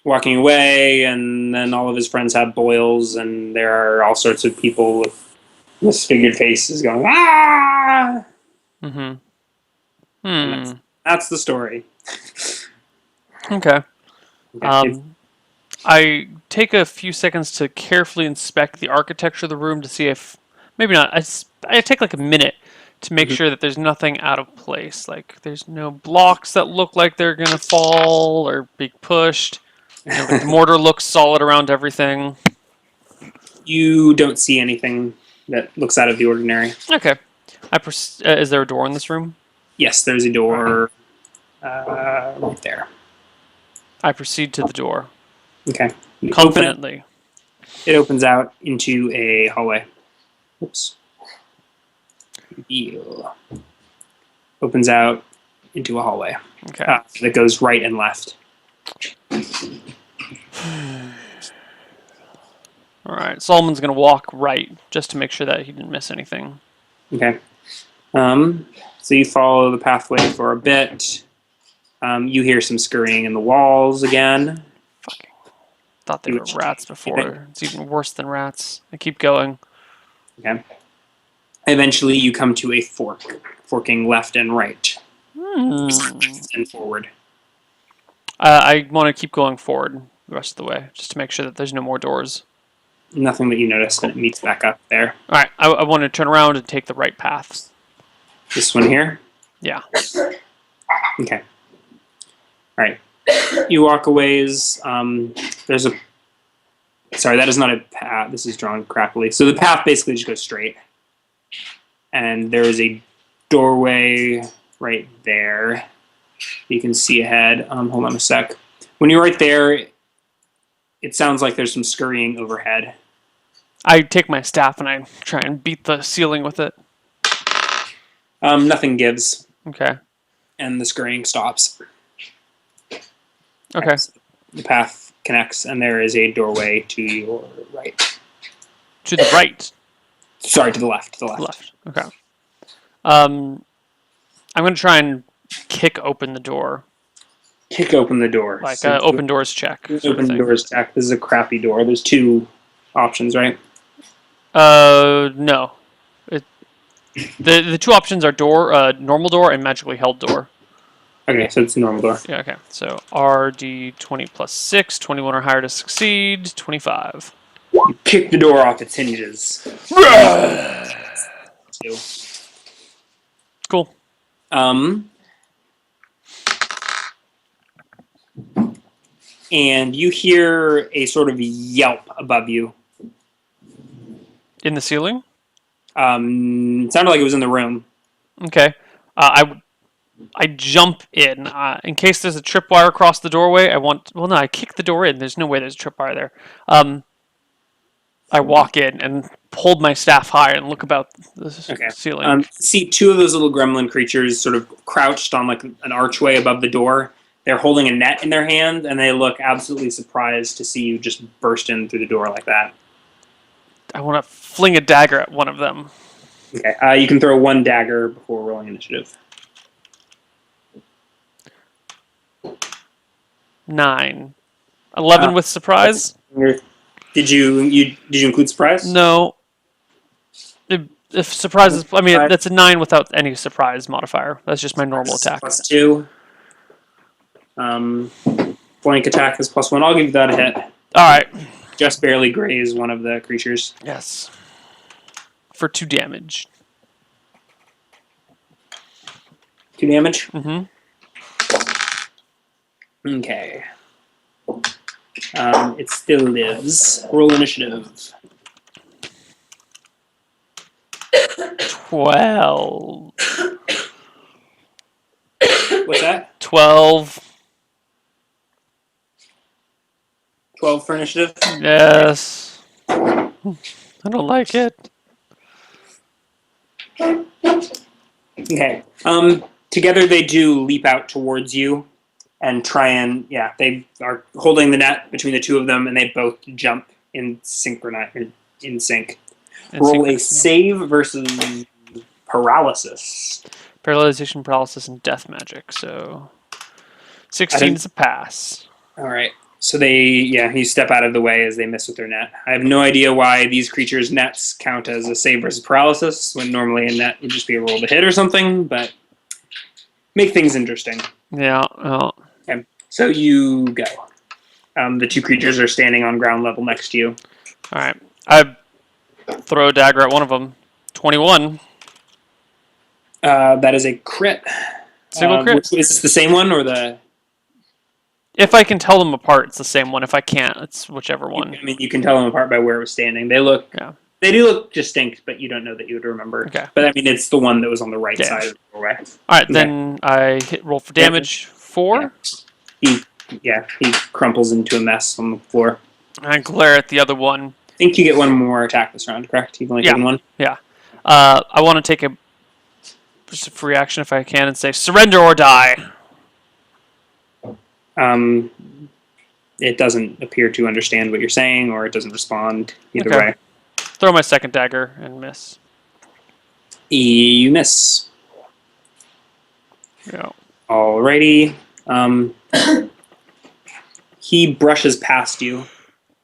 Speaker 2: walking away, and then all of his friends have boils, and there are all sorts of people with disfigured faces going, ah!
Speaker 1: Mm-hmm.
Speaker 2: And
Speaker 1: Hmm.
Speaker 2: that's the story.
Speaker 1: Okay.
Speaker 2: Okay.
Speaker 1: Um, I take a few seconds to carefully inspect the architecture of the room to see if, maybe not, I take like a minute to make
Speaker 2: Mhm.
Speaker 1: sure that there's nothing out of place. Like there's no blocks that look like they're gonna fall or be pushed. You know, like the mortar looks solid around everything.
Speaker 2: You don't see anything that looks out of the ordinary.
Speaker 1: Okay. Is there a door in this room?
Speaker 2: Yes, there's a
Speaker 1: All right.
Speaker 2: door right there.
Speaker 1: I proceed to the door
Speaker 2: Okay. You open it.
Speaker 1: confidently.
Speaker 2: It opens out into a hallway. Oops. Deal. Opens out into a hallway
Speaker 1: Okay.
Speaker 2: that goes right and left.
Speaker 1: All right. Solomon's gonna walk right just to make sure that he didn't miss anything.
Speaker 2: Okay. Um, so you follow the pathway for a bit. You hear some scurrying in the walls again.
Speaker 1: Fucking thought they
Speaker 2: You
Speaker 1: were
Speaker 2: wish to
Speaker 1: rats
Speaker 2: anything.
Speaker 1: before. It's even worse than rats. I keep going.
Speaker 2: Okay. Eventually, you come to a fork, forking left and right
Speaker 1: Hmm.
Speaker 2: and forward.
Speaker 1: I want to keep going forward the rest of the way just to make sure that there's no more doors.
Speaker 2: Nothing that you notice, and
Speaker 1: Cool.
Speaker 2: it meets back up there.
Speaker 1: All right. I want to turn around and take the right path.
Speaker 2: This one here.
Speaker 1: Yeah.
Speaker 2: Okay. All right. You walk a ways. There's a. Sorry, that is not a path. This is drawn crappily. So the path basically just goes straight, and there is a doorway right there. You can see ahead. Hold on a sec. When you're right there, it sounds like there's some scurrying overhead.
Speaker 1: I take my staff and I try and beat the ceiling with it.
Speaker 2: Nothing gives,
Speaker 1: Okay.
Speaker 2: and the scurrying stops.
Speaker 1: Okay.
Speaker 2: The path connects, and there is a doorway to your right.
Speaker 1: To the right.
Speaker 2: Sorry, to the left. To the
Speaker 1: To the
Speaker 2: left.
Speaker 1: left. Okay. I'm gonna try and kick open the door,
Speaker 2: Kick open the door.
Speaker 1: like
Speaker 2: So
Speaker 1: open doors check sort of
Speaker 2: open
Speaker 1: thing.
Speaker 2: doors check. This is a crappy door. There's two options, right?
Speaker 1: No. It, the two options are normal door, and magically held door.
Speaker 2: Okay, so it's a normal door.
Speaker 1: Yeah. Okay. So RD 20 plus 6, 21 or higher to succeed. 25.
Speaker 2: You kick the door off its hinges.
Speaker 1: Cool.
Speaker 2: Um, and you hear a sort of yelp above you.
Speaker 1: In the ceiling.
Speaker 2: It sounded like it was in the room.
Speaker 1: Okay. I jump in case there's a tripwire across the doorway. Well, no, I kick the door in. There's no way there's a tripwire there. I walk in and hold my staff high and look about the ceiling.
Speaker 2: See two of those little gremlin creatures sort of crouched on like an archway above the door. They're holding a net in their hand, and they look absolutely surprised to see you just burst in through the door like that.
Speaker 1: I want to fling a dagger at one of them.
Speaker 2: Okay, you can throw one dagger before rolling initiative.
Speaker 1: 9. 11 with surprise.
Speaker 2: Did you include surprise?
Speaker 1: No. If surprises, I mean, that's a 9 without any surprise modifier. That's just my normal
Speaker 2: Surprise
Speaker 1: attack.
Speaker 2: +2. Flank attack is +1. I'll give that a hit.
Speaker 1: All right.
Speaker 2: Just barely graze one of the creatures.
Speaker 1: Yes. For 2 damage.
Speaker 2: 2 damage?
Speaker 1: Mm-hmm.
Speaker 2: Okay. It still lives. Roll initiative.
Speaker 1: 12.
Speaker 2: What's that?
Speaker 1: 12.
Speaker 2: 12 for initiative?
Speaker 1: Yes. I don't like it.
Speaker 2: Okay. Together they do leap out towards you and try and, yeah, they are holding the net between the two of them and they both jump in sync. Roll a save versus paralysis.
Speaker 1: Paralyzation, paralysis, and death magic. So 16 is a pass.
Speaker 2: All right. So you step out of the way as they miss with their net. I have no idea why these creatures' nets count as a save versus paralysis when normally a net would just be a roll to hit or something, but make things interesting.
Speaker 1: Yeah. Oh.
Speaker 2: Okay. So you go. The two creatures are standing on ground level next to you.
Speaker 1: All right. I throw a dagger at one of them. 21.
Speaker 2: That is a crit.
Speaker 1: Single crit?
Speaker 2: Is this the same one or the...
Speaker 1: If I can tell them apart, it's the same one. If I can't, it's whichever one.
Speaker 2: I mean, you can tell them apart by where it was standing. They do look distinct, but you don't know that you would remember.
Speaker 1: Okay.
Speaker 2: But I mean, it's the one that was on the right side of the doorway.
Speaker 1: All right, then I roll for damage. 4.
Speaker 2: Yeah. He crumples into a mess on the floor.
Speaker 1: I glare at the other one.
Speaker 2: I think you get one more attack this round, correct? You've only taken one?
Speaker 1: Yeah. I want to take just a free action if I can and say, surrender or die.
Speaker 2: It doesn't appear to understand what you're saying, or it doesn't respond either way.
Speaker 1: Throw my second dagger and miss.
Speaker 2: You miss.
Speaker 1: Yeah.
Speaker 2: Alrighty. He brushes past you.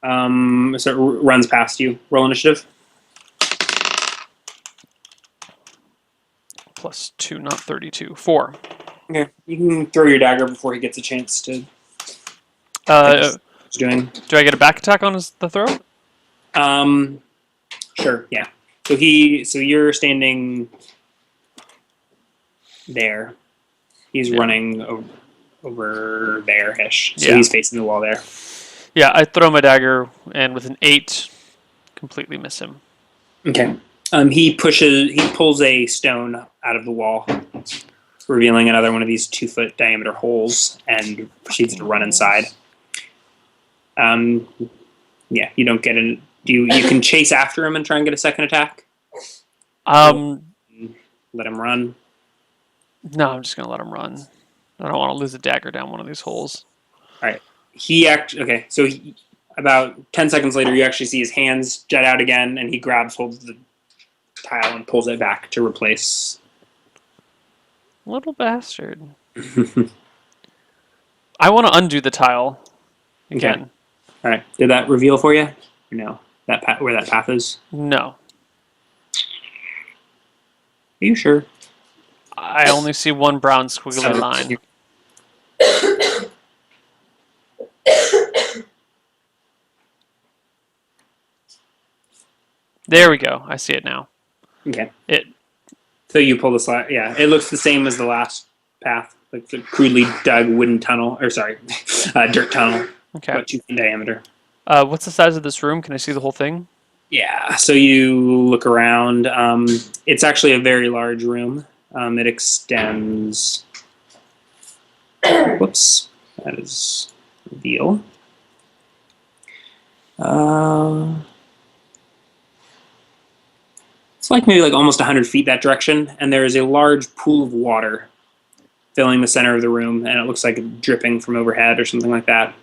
Speaker 2: Runs past you. Roll initiative.
Speaker 1: +2, not 32. 4.
Speaker 2: Okay. You can throw your dagger before he gets a chance to... doing.
Speaker 1: Do I get a back attack on the throw?
Speaker 2: Sure, yeah. So you're standing there. He's running over there-ish. So he's facing the wall there.
Speaker 1: Yeah, I throw my dagger and with an 8, completely miss him.
Speaker 2: Okay. He pulls a stone out of the wall, revealing another one of these 2-foot diameter holes, and proceeds to run inside. Yeah, you don't get an. You can chase after him and try and get a second attack. Let him run.
Speaker 1: No, I'm just gonna let him run. I don't want to lose a dagger down one of these holes.
Speaker 2: All right. So about 10 seconds later, you actually see his hands jet out again, and he holds the tile and pulls it back to replace.
Speaker 1: Little bastard. I want to undo the tile again.
Speaker 2: Okay. All right. Did that reveal for you? No. Where that path is?
Speaker 1: No.
Speaker 2: Are you sure?
Speaker 1: I only see one brown squiggly line. There we go. I see it now.
Speaker 2: Okay.
Speaker 1: So
Speaker 2: you pull the slide. Yeah, it looks the same as the last path, like the crudely dug wooden tunnel, dirt tunnel.
Speaker 1: Okay.
Speaker 2: About 2 feet in diameter.
Speaker 1: What's the size of this room? Can I see the whole thing?
Speaker 2: Yeah. So you look around. It's actually a very large room. It extends. Whoops. That is reveal. It's like maybe almost 100 feet that direction, and there is a large pool of water filling the center of the room, and it looks like it's dripping from overhead or something like that.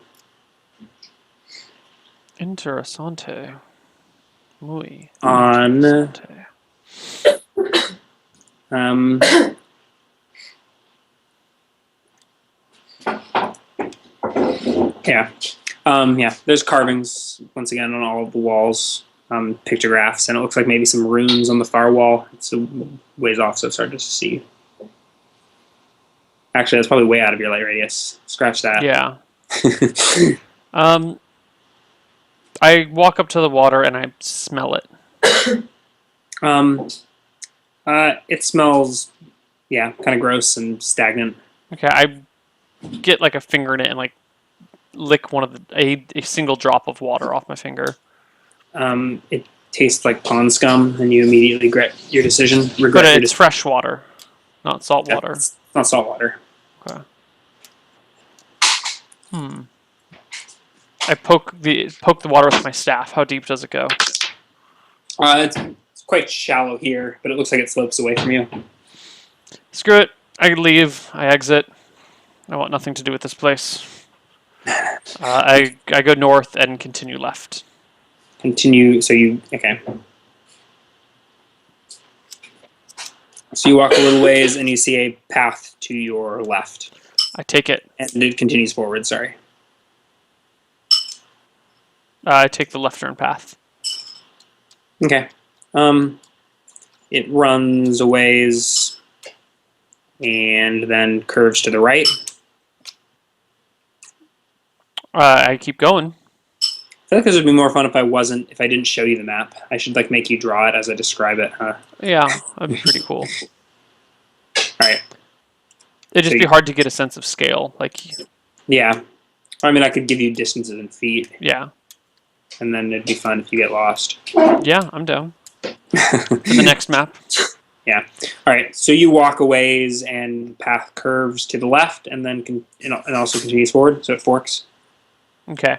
Speaker 1: Interessante. Muy
Speaker 2: On
Speaker 1: interessante.
Speaker 2: Yeah. Yeah, there's carvings once again on all of the walls, pictographs, and it looks like maybe some runes on the far wall. It's a ways off, so it's hard to see. Actually, that's probably way out of your light radius. Scratch that.
Speaker 1: Yeah. I walk up to the water and I smell it.
Speaker 2: It smells, yeah, kind of gross and stagnant.
Speaker 1: Okay, I get like a finger in it and like lick one of a single drop of water off my finger.
Speaker 2: It tastes like pond scum, and you immediately regret your decision.
Speaker 1: But it's fresh water, not salt water.
Speaker 2: It's not salt water.
Speaker 1: Okay. I poke the water with my staff. How deep does it go?
Speaker 2: It's quite shallow here, but it looks like it slopes away from you.
Speaker 1: Screw it. I leave. I exit. I want nothing to do with this place. I go north and continue left.
Speaker 2: Continue. So you okay? So you walk a little ways and you see a path to your left,
Speaker 1: I take it.
Speaker 2: and it continues forward. Sorry.
Speaker 1: I take the left turn path.
Speaker 2: Okay. It runs a ways and then curves to the right.
Speaker 1: I keep going.
Speaker 2: I feel like this would be more fun if I didn't show you the map. I should like make you draw it as I describe it, huh?
Speaker 1: Yeah, that'd be pretty cool.
Speaker 2: All right.
Speaker 1: It'd just be hard to get a sense of scale. Like,
Speaker 2: Yeah. I mean, I could give you distances in feet,
Speaker 1: yeah,
Speaker 2: and then it'd be fun if you get lost.
Speaker 1: yeah, I'm down. For the next map.
Speaker 2: Yeah. All right. So you walk a ways, and path curves to the left, and then and also continues forward. So it forks.
Speaker 1: Okay.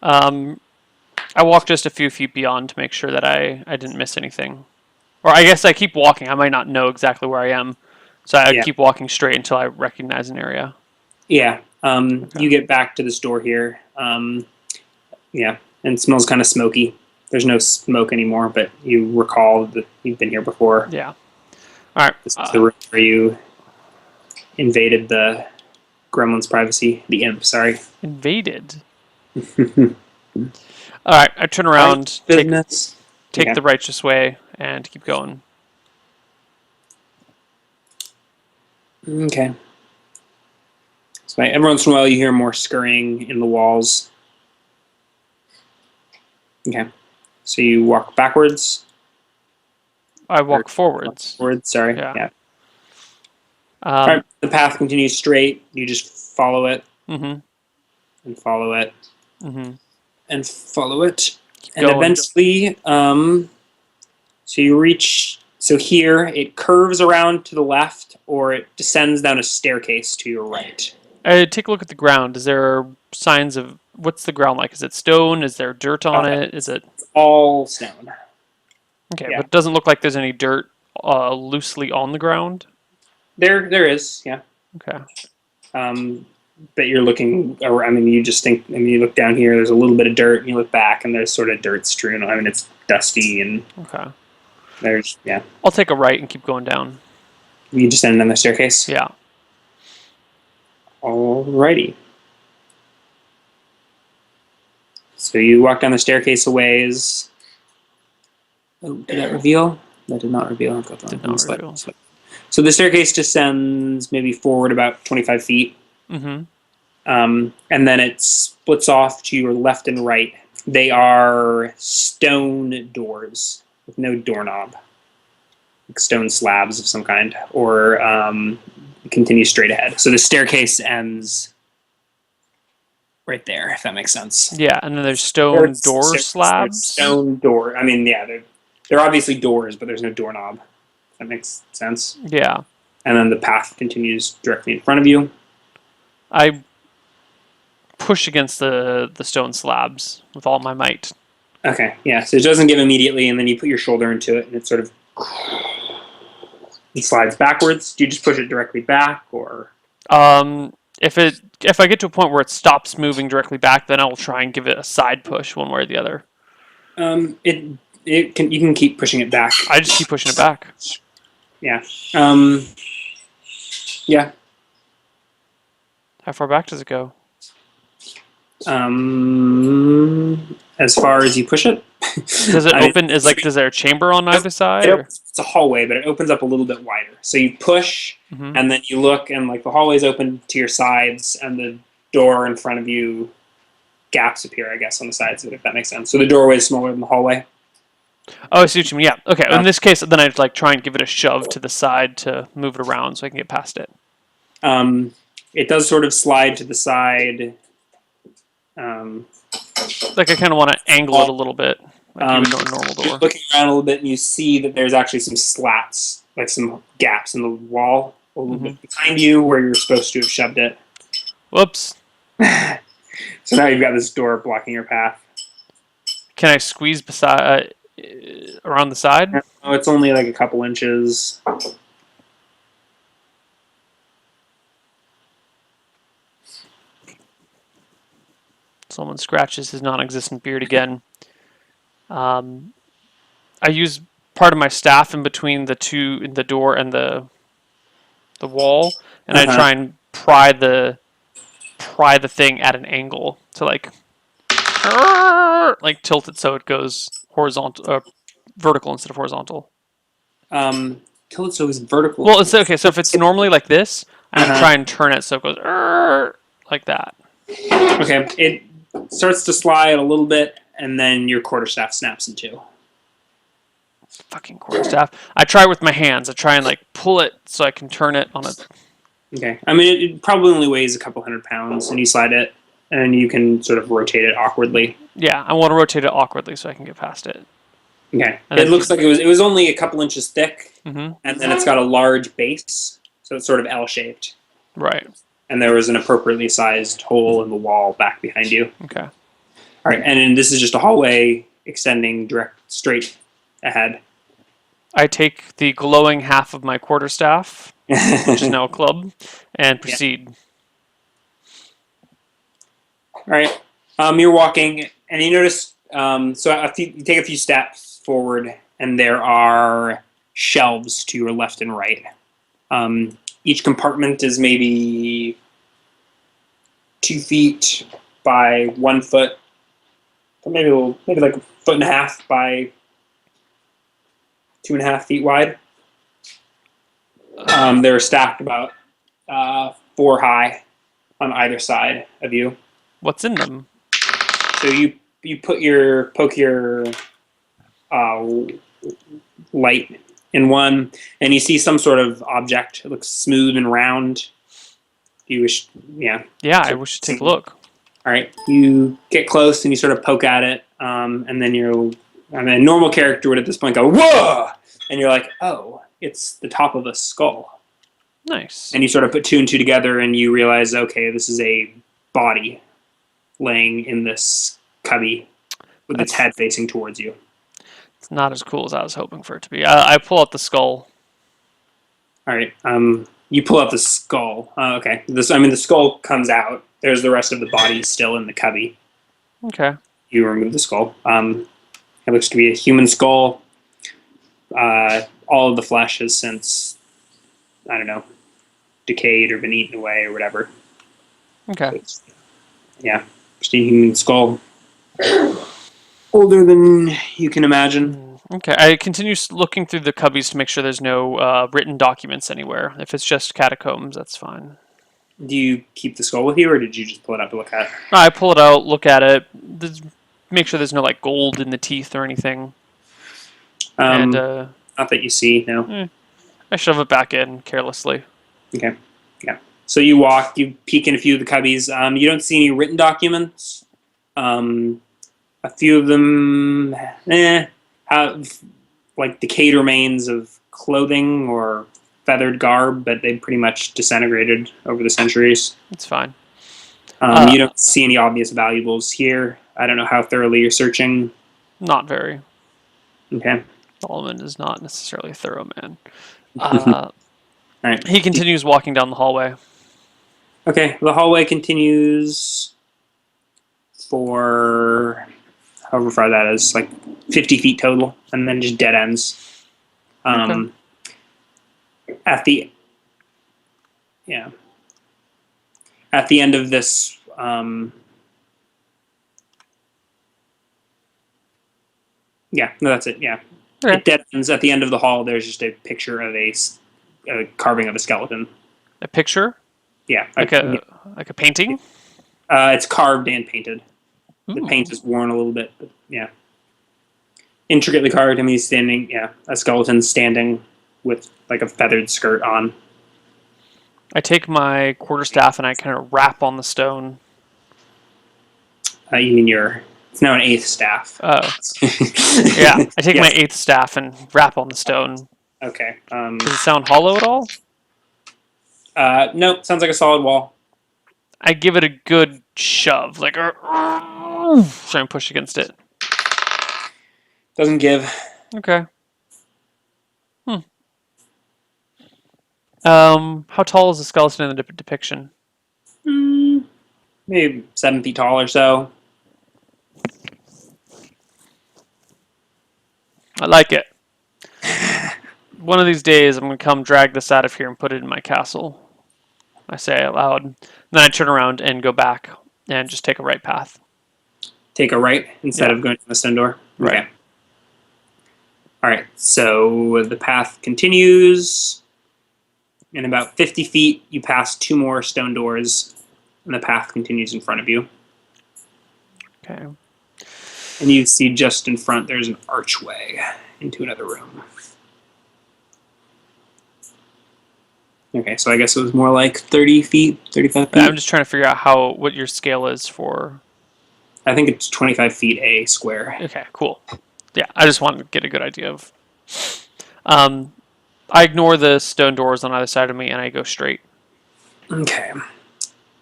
Speaker 1: I walk just a few feet beyond to make sure that I didn't miss anything. Or I guess I keep walking. I might not know exactly where I am. So I keep walking straight until I recognize an area.
Speaker 2: Yeah.
Speaker 1: Okay.
Speaker 2: You get back to this door here. Yeah. And it smells kind of smoky. There's no smoke anymore, but you recall that you've been here before.
Speaker 1: Yeah. All right.
Speaker 2: This is the room where you invaded the gremlin's privacy. The imp, sorry.
Speaker 1: Invaded? All right. I turn around, take the righteous way, and keep going.
Speaker 2: Okay. So every once in a while you hear more scurrying in the walls. Okay. So you walk backwards.
Speaker 1: I walk forwards.
Speaker 2: Forward, sorry.
Speaker 1: Yeah.
Speaker 2: Yeah. All right. The path continues straight. You just follow it.
Speaker 1: Mm-hmm.
Speaker 2: And follow it.
Speaker 1: Mm-hmm.
Speaker 2: And follow it.
Speaker 1: Keep
Speaker 2: and
Speaker 1: going.
Speaker 2: Eventually, so you reach. So here it curves around to the left, or it descends down a staircase to your right.
Speaker 1: Take a look at the ground. Is there signs of what's the ground like? Is it stone? Is there dirt on it? Is it
Speaker 2: all stone?
Speaker 1: Okay,
Speaker 2: Yeah.
Speaker 1: but it doesn't look like there's any dirt loosely on the ground.
Speaker 2: There is, yeah.
Speaker 1: Okay.
Speaker 2: But you're looking. I mean, you just think. I mean, you look down here. There's a little bit of dirt, and you look back, and there's sort of dirt strewn. I mean, it's dusty, and
Speaker 1: Okay.
Speaker 2: there's
Speaker 1: I'll take a right and keep going down.
Speaker 2: You descend down the staircase.
Speaker 1: Yeah.
Speaker 2: Alrighty. So you walk down the staircase a ways. Oh, did that reveal? That did not reveal. I've got that
Speaker 1: Did not reveal.
Speaker 2: So the staircase descends maybe forward about 25 feet.
Speaker 1: Mm-hmm.
Speaker 2: And then it splits off to your left and right. They are stone doors with no doorknob. Like stone slabs of some kind. Or continue straight ahead. So the staircase ends right there, if that makes sense.
Speaker 1: Yeah, and then there's stone door slabs.
Speaker 2: Stone door. I mean, yeah, they're obviously doors, but there's no doorknob. If that makes sense.
Speaker 1: Yeah.
Speaker 2: And then the path continues directly in front of you.
Speaker 1: I push against the stone slabs with all my might.
Speaker 2: Okay, yeah. So it doesn't give immediately, and then you put your shoulder into it, and it sort of it slides backwards. Do you just push it directly back, or?
Speaker 1: If I get to a point where it stops moving directly back, then I will try and give it a side push one way or the other.
Speaker 2: You can keep pushing it back.
Speaker 1: I just keep pushing it back.
Speaker 2: Yeah. Yeah.
Speaker 1: How far back does it go?
Speaker 2: As far as you push it.
Speaker 1: Does it
Speaker 2: I mean,
Speaker 1: open? Is there a chamber on either side, or?
Speaker 2: it's a hallway, but it opens up a little bit wider. So you push,
Speaker 1: Hmm.
Speaker 2: and then you look, and like the hallway's open to your sides, and the door in front of you gaps appear, I guess, on the sides of it, if that makes sense. So the doorway is smaller than the hallway.
Speaker 1: Oh, I see what you mean. Yeah. Okay. In
Speaker 2: Um,
Speaker 1: this case, then I'd like try and give it a shove to the side to move it around so I can get past it.
Speaker 2: um, it does sort of slide to the side. Um,
Speaker 1: Like I kind of want to angle it a little bit, like you would know a normal
Speaker 2: you're
Speaker 1: door.
Speaker 2: looking around a little bit, and you see that there's actually some slats, like some gaps in the wall a little
Speaker 1: Hmm.
Speaker 2: bit behind you where you're supposed to have shoved it.
Speaker 1: Whoops.
Speaker 2: So now you've got this door blocking your path.
Speaker 1: Can I squeeze beside around the side?
Speaker 2: Oh, it's only like a couple inches.
Speaker 1: Someone scratches his non-existent beard again. Um, I use part of my staff in between the two, in the door and the wall, and I
Speaker 2: Uh
Speaker 1: try and pry the thing at an angle to like tilt it so it goes horizontal, vertical instead of horizontal.
Speaker 2: huh. Till it's always vertical.
Speaker 1: Well, it's okay. So if it's normally like this, I'm
Speaker 2: Uh
Speaker 1: gonna
Speaker 2: huh.
Speaker 1: try and turn it so it goes like that.
Speaker 2: Okay. It starts to slide a little bit, and then your quarterstaff snaps in two.
Speaker 1: Fucking quarterstaff. I try with my hands. I try and like pull it so I can turn it on a.
Speaker 2: Okay. I mean, it probably only weighs a couple 100 pounds, and you slide it, and you can sort of rotate it awkwardly.
Speaker 1: Yeah, I want to rotate it awkwardly so I can get past it.
Speaker 2: Okay.
Speaker 1: And
Speaker 2: It
Speaker 1: then
Speaker 2: looks like it was only a couple inches thick,
Speaker 1: mm-hmm.
Speaker 2: and then it's got a large base, so it's sort of L shaped.
Speaker 1: Right.
Speaker 2: And there was an appropriately sized hole in the wall back behind you.
Speaker 1: Okay.
Speaker 2: All right, and then this is just a hallway extending direct straight ahead.
Speaker 1: I take the glowing half of my quarterstaff, which is now a club, and
Speaker 2: Yeah.
Speaker 1: proceed.
Speaker 2: All right. You're walking, and you notice. You take a few steps forward, and there are shelves to your left and right. Each compartment is maybe 2 feet by 1 foot, maybe like a foot and a half by 2.5 feet wide. They're stacked about 4 high on either side of you.
Speaker 1: What's in them?
Speaker 2: So you poke your uh, light in one, and you see some sort of object. It looks smooth and round. You wish, yeah.
Speaker 1: Yeah, I
Speaker 2: So,
Speaker 1: wish to take a look.
Speaker 2: all right, you get close and you sort of poke at it, and then a normal character would at this point go, "Whoa!" And you're like, "Oh, it's the top of a skull."
Speaker 1: Nice.
Speaker 2: And you sort of put two and two together, and you realize, okay, this is a body laying in this cubby with its head facing towards you.
Speaker 1: It's not as cool as I was hoping for it to be. I pull out the skull.
Speaker 2: All right. You pull out the skull. Okay. The skull comes out. There's the rest of the body still in the cubby.
Speaker 1: Okay.
Speaker 2: You remove the skull. It looks to be a human skull. All of the flesh has since, I don't know, decayed or been eaten away or whatever.
Speaker 1: Okay.
Speaker 2: So yeah, just a human skull. Older than you can imagine.
Speaker 1: Okay. I continue looking through the cubbies to make sure there's no written documents anywhere. If it's just catacombs, that's fine.
Speaker 2: Do you keep the skull with you, or did you just pull it up to look at?
Speaker 1: I pull it out, look at it, make sure there's no like gold in the teeth or anything, and
Speaker 2: Not that you see, no.
Speaker 1: I shove it back in carelessly.
Speaker 2: Okay. Yeah. So you walk, you peek in a few of the cubbies. You don't see any written documents. A few of them have like decayed remains of clothing or feathered garb, but they've pretty much disintegrated over the centuries.
Speaker 1: It's fine.
Speaker 2: You don't see any obvious valuables here. I don't know how thoroughly you're searching.
Speaker 1: Not very.
Speaker 2: Okay.
Speaker 1: Solomon is not necessarily a thorough man.
Speaker 2: All right.
Speaker 1: He continues walking down the hallway.
Speaker 2: Okay. The hallway continues for however far that is, like 50 feet total, and then just dead ends.
Speaker 1: Okay.
Speaker 2: At the At the end of this Yeah, no, that's it. Yeah,
Speaker 1: Okay.
Speaker 2: it dead ends at the end of the hall. There's just a picture of a carving of a skeleton.
Speaker 1: A picture,
Speaker 2: Yeah,
Speaker 1: like a painting.
Speaker 2: it's carved and painted. The paint
Speaker 1: Ooh.
Speaker 2: is worn a little bit, but yeah, intricately carved. I mean, he's standing. Yeah, a skeleton standing with like a feathered skirt on.
Speaker 1: I take my quarterstaff and I kind of rap on the stone.
Speaker 2: You mean your? It's now an eighth staff.
Speaker 1: Oh, yeah. I take my
Speaker 2: Yes.
Speaker 1: eighth staff and rap on the stone.
Speaker 2: Okay.
Speaker 1: Does it sound hollow at all?
Speaker 2: Nope. Sounds like a solid wall.
Speaker 1: I give it a good shove, like try and push against it.
Speaker 2: Doesn't give.
Speaker 1: Okay. Hmm. How tall is the skeleton in the depiction?
Speaker 2: Mm, maybe 7 feet tall or so.
Speaker 1: I like it. One of these days, I'm gonna come drag this out of here and put it in my castle. I say out loud. Then I turn around and go back and just take a right path.
Speaker 2: Take a right instead
Speaker 1: Yeah,
Speaker 2: of going to the stone door.
Speaker 1: right.
Speaker 2: Okay. All right. So the path continues. In about 50 feet, you pass two more stone doors, and the path continues in front of you.
Speaker 1: Okay.
Speaker 2: And you see just in front there's an archway into another room. Okay, so I guess it was more like 30 feet, 35
Speaker 1: I'm
Speaker 2: feet.
Speaker 1: just trying to figure out what your scale is for.
Speaker 2: I think it's 25 feet a square.
Speaker 1: Okay, cool. Yeah, I just want to get a good idea of. Um, I ignore the stone doors on either side of me and I go straight.
Speaker 2: Okay.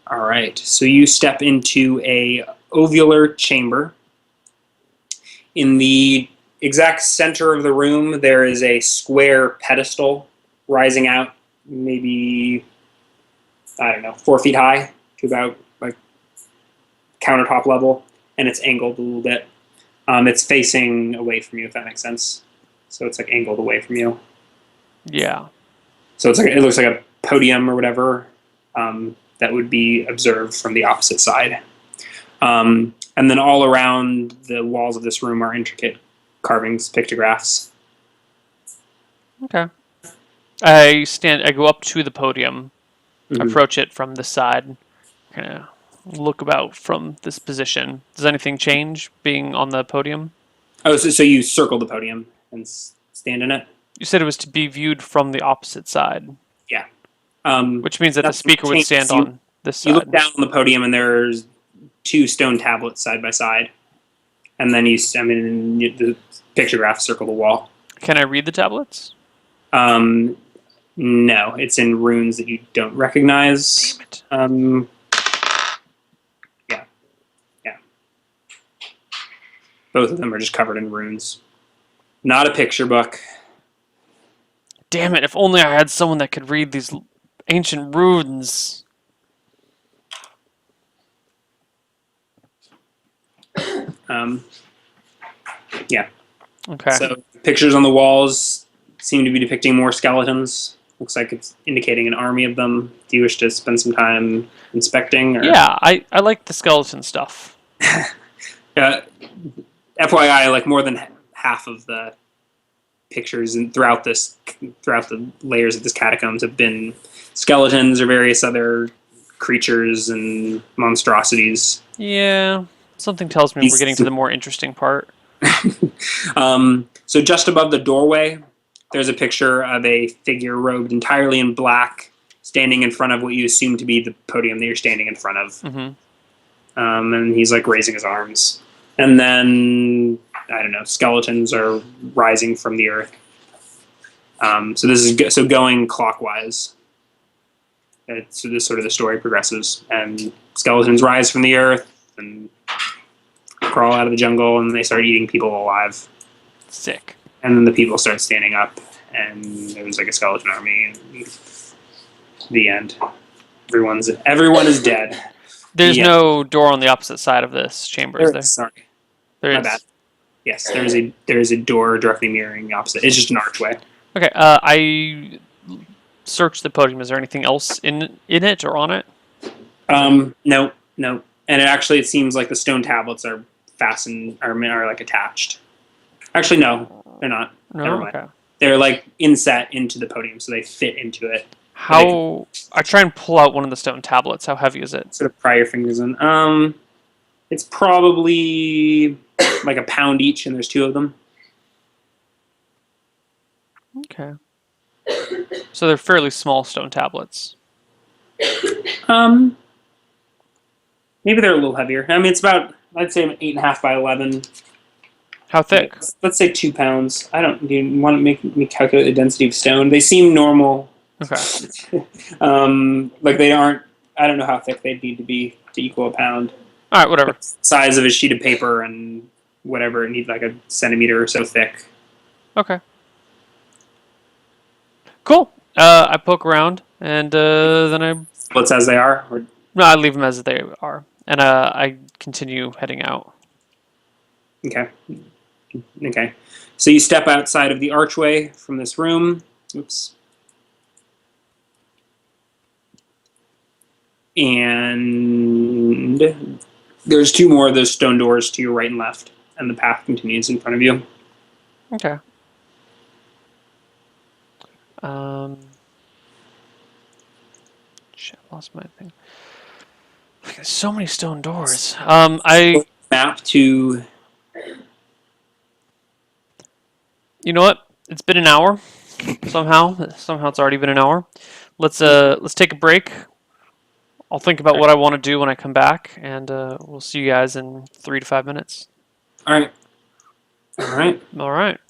Speaker 2: All right. So you step into a ovular chamber. In the exact center of the room, there is a square pedestal rising out, maybe, I don't know, 4 feet high to about like countertop level, and it's angled a little bit. It's facing away from you, if that makes sense. So it's like angled away from you.
Speaker 1: Yeah.
Speaker 2: So it's like it looks like a podium or whatever that would be observed from the opposite side. And then all around the walls of this room are intricate carvings, pictographs.
Speaker 1: Okay. I go up to the podium,
Speaker 2: Mm-hmm.
Speaker 1: approach it from the side, kind of look about from this position. Does anything change being on the podium?
Speaker 2: Oh, so you circle the podium and stand in it?
Speaker 1: You said it was to be viewed from the opposite side,
Speaker 2: Yeah.
Speaker 1: which means that the
Speaker 2: Nothing
Speaker 1: speaker would stand
Speaker 2: changes. You
Speaker 1: on this
Speaker 2: you look
Speaker 1: side.
Speaker 2: down on the podium and there's two stone tablets side by side, and then the pictographs circle the wall.
Speaker 1: Can I read the tablets?
Speaker 2: Um, no, it's in runes that you don't recognize.
Speaker 1: Damn it.
Speaker 2: Yeah, yeah. Both of them are just covered in runes. Not a picture book.
Speaker 1: Damn it, if only I had someone that could read these ancient runes.
Speaker 2: Um, yeah.
Speaker 1: Okay.
Speaker 2: So pictures on the walls seem to be depicting more skeletons. Looks like it's indicating an army of them. Do you wish to spend some time inspecting? Or
Speaker 1: Yeah, I like the skeleton stuff.
Speaker 2: FYI, like more than half of the pictures and throughout the layers of this catacombs have been skeletons or various other creatures and monstrosities.
Speaker 1: Yeah, something tells me we're getting to the more interesting part.
Speaker 2: So just above the doorway, there's a picture of a figure robed entirely in black, standing in front of what you assume to be the podium that you're standing in front of.
Speaker 1: Mm-hmm.
Speaker 2: And he's like raising his arms. And then I don't know, skeletons are rising from the earth. So this is going clockwise. So this sort of the story progresses, and skeletons rise from the earth and crawl out of the jungle, and they start eating people alive.
Speaker 1: Sick.
Speaker 2: And then the people start standing up, and there's like a skeleton army. And the end. Everyone is dead.
Speaker 1: There's
Speaker 2: The
Speaker 1: no door on the opposite side of this chamber, is there?
Speaker 2: Sorry,
Speaker 1: There
Speaker 2: my
Speaker 1: is.
Speaker 2: bad. Yes, there is a door directly mirroring the opposite. It's just an archway.
Speaker 1: Okay. I search the podium. Is there anything else in it or on it?
Speaker 2: No, no, and it seems like the stone tablets are fastened are like attached. Actually, no, they're not. Never
Speaker 1: No?
Speaker 2: mind.
Speaker 1: Okay.
Speaker 2: They're like inset into the podium, so they fit into it. But if you
Speaker 1: How... I try and pull out one of the stone tablets. How heavy is it?
Speaker 2: sort of pry your fingers in, it's probably like a pound each, and there's two of them.
Speaker 1: Okay. So they're fairly small stone tablets.
Speaker 2: Um, Maybe they're a little heavier. I mean, it's about I'd say 8.5 by 11.
Speaker 1: How thick?
Speaker 2: Let's say 2 pounds. I don't. Do you want to make me calculate the density of stone? They seem normal.
Speaker 1: Okay.
Speaker 2: Like they aren't. I don't know how thick they'd need to be to equal a pound.
Speaker 1: All right, whatever.
Speaker 2: Size of a sheet of paper and whatever. It needs like a centimeter or so thick.
Speaker 1: Okay. Cool. I poke around, and then I...
Speaker 2: Splits as they are. Or,
Speaker 1: No, I leave them as they are. And I continue heading out.
Speaker 2: okay. Okay. So you step outside of the archway from this room. Oops. And there's two more of those stone doors to your right and left, and the path continues in front of you.
Speaker 1: Okay. Shit, I lost my thing. There's so many stone doors.
Speaker 2: Map to.
Speaker 1: You know what? It's been an hour. Somehow it's already been an hour. Let's take a break. I'll think about what I want to do when I come back, and we'll see you guys in 3 to 5 minutes.
Speaker 2: All right. All right.
Speaker 1: All right.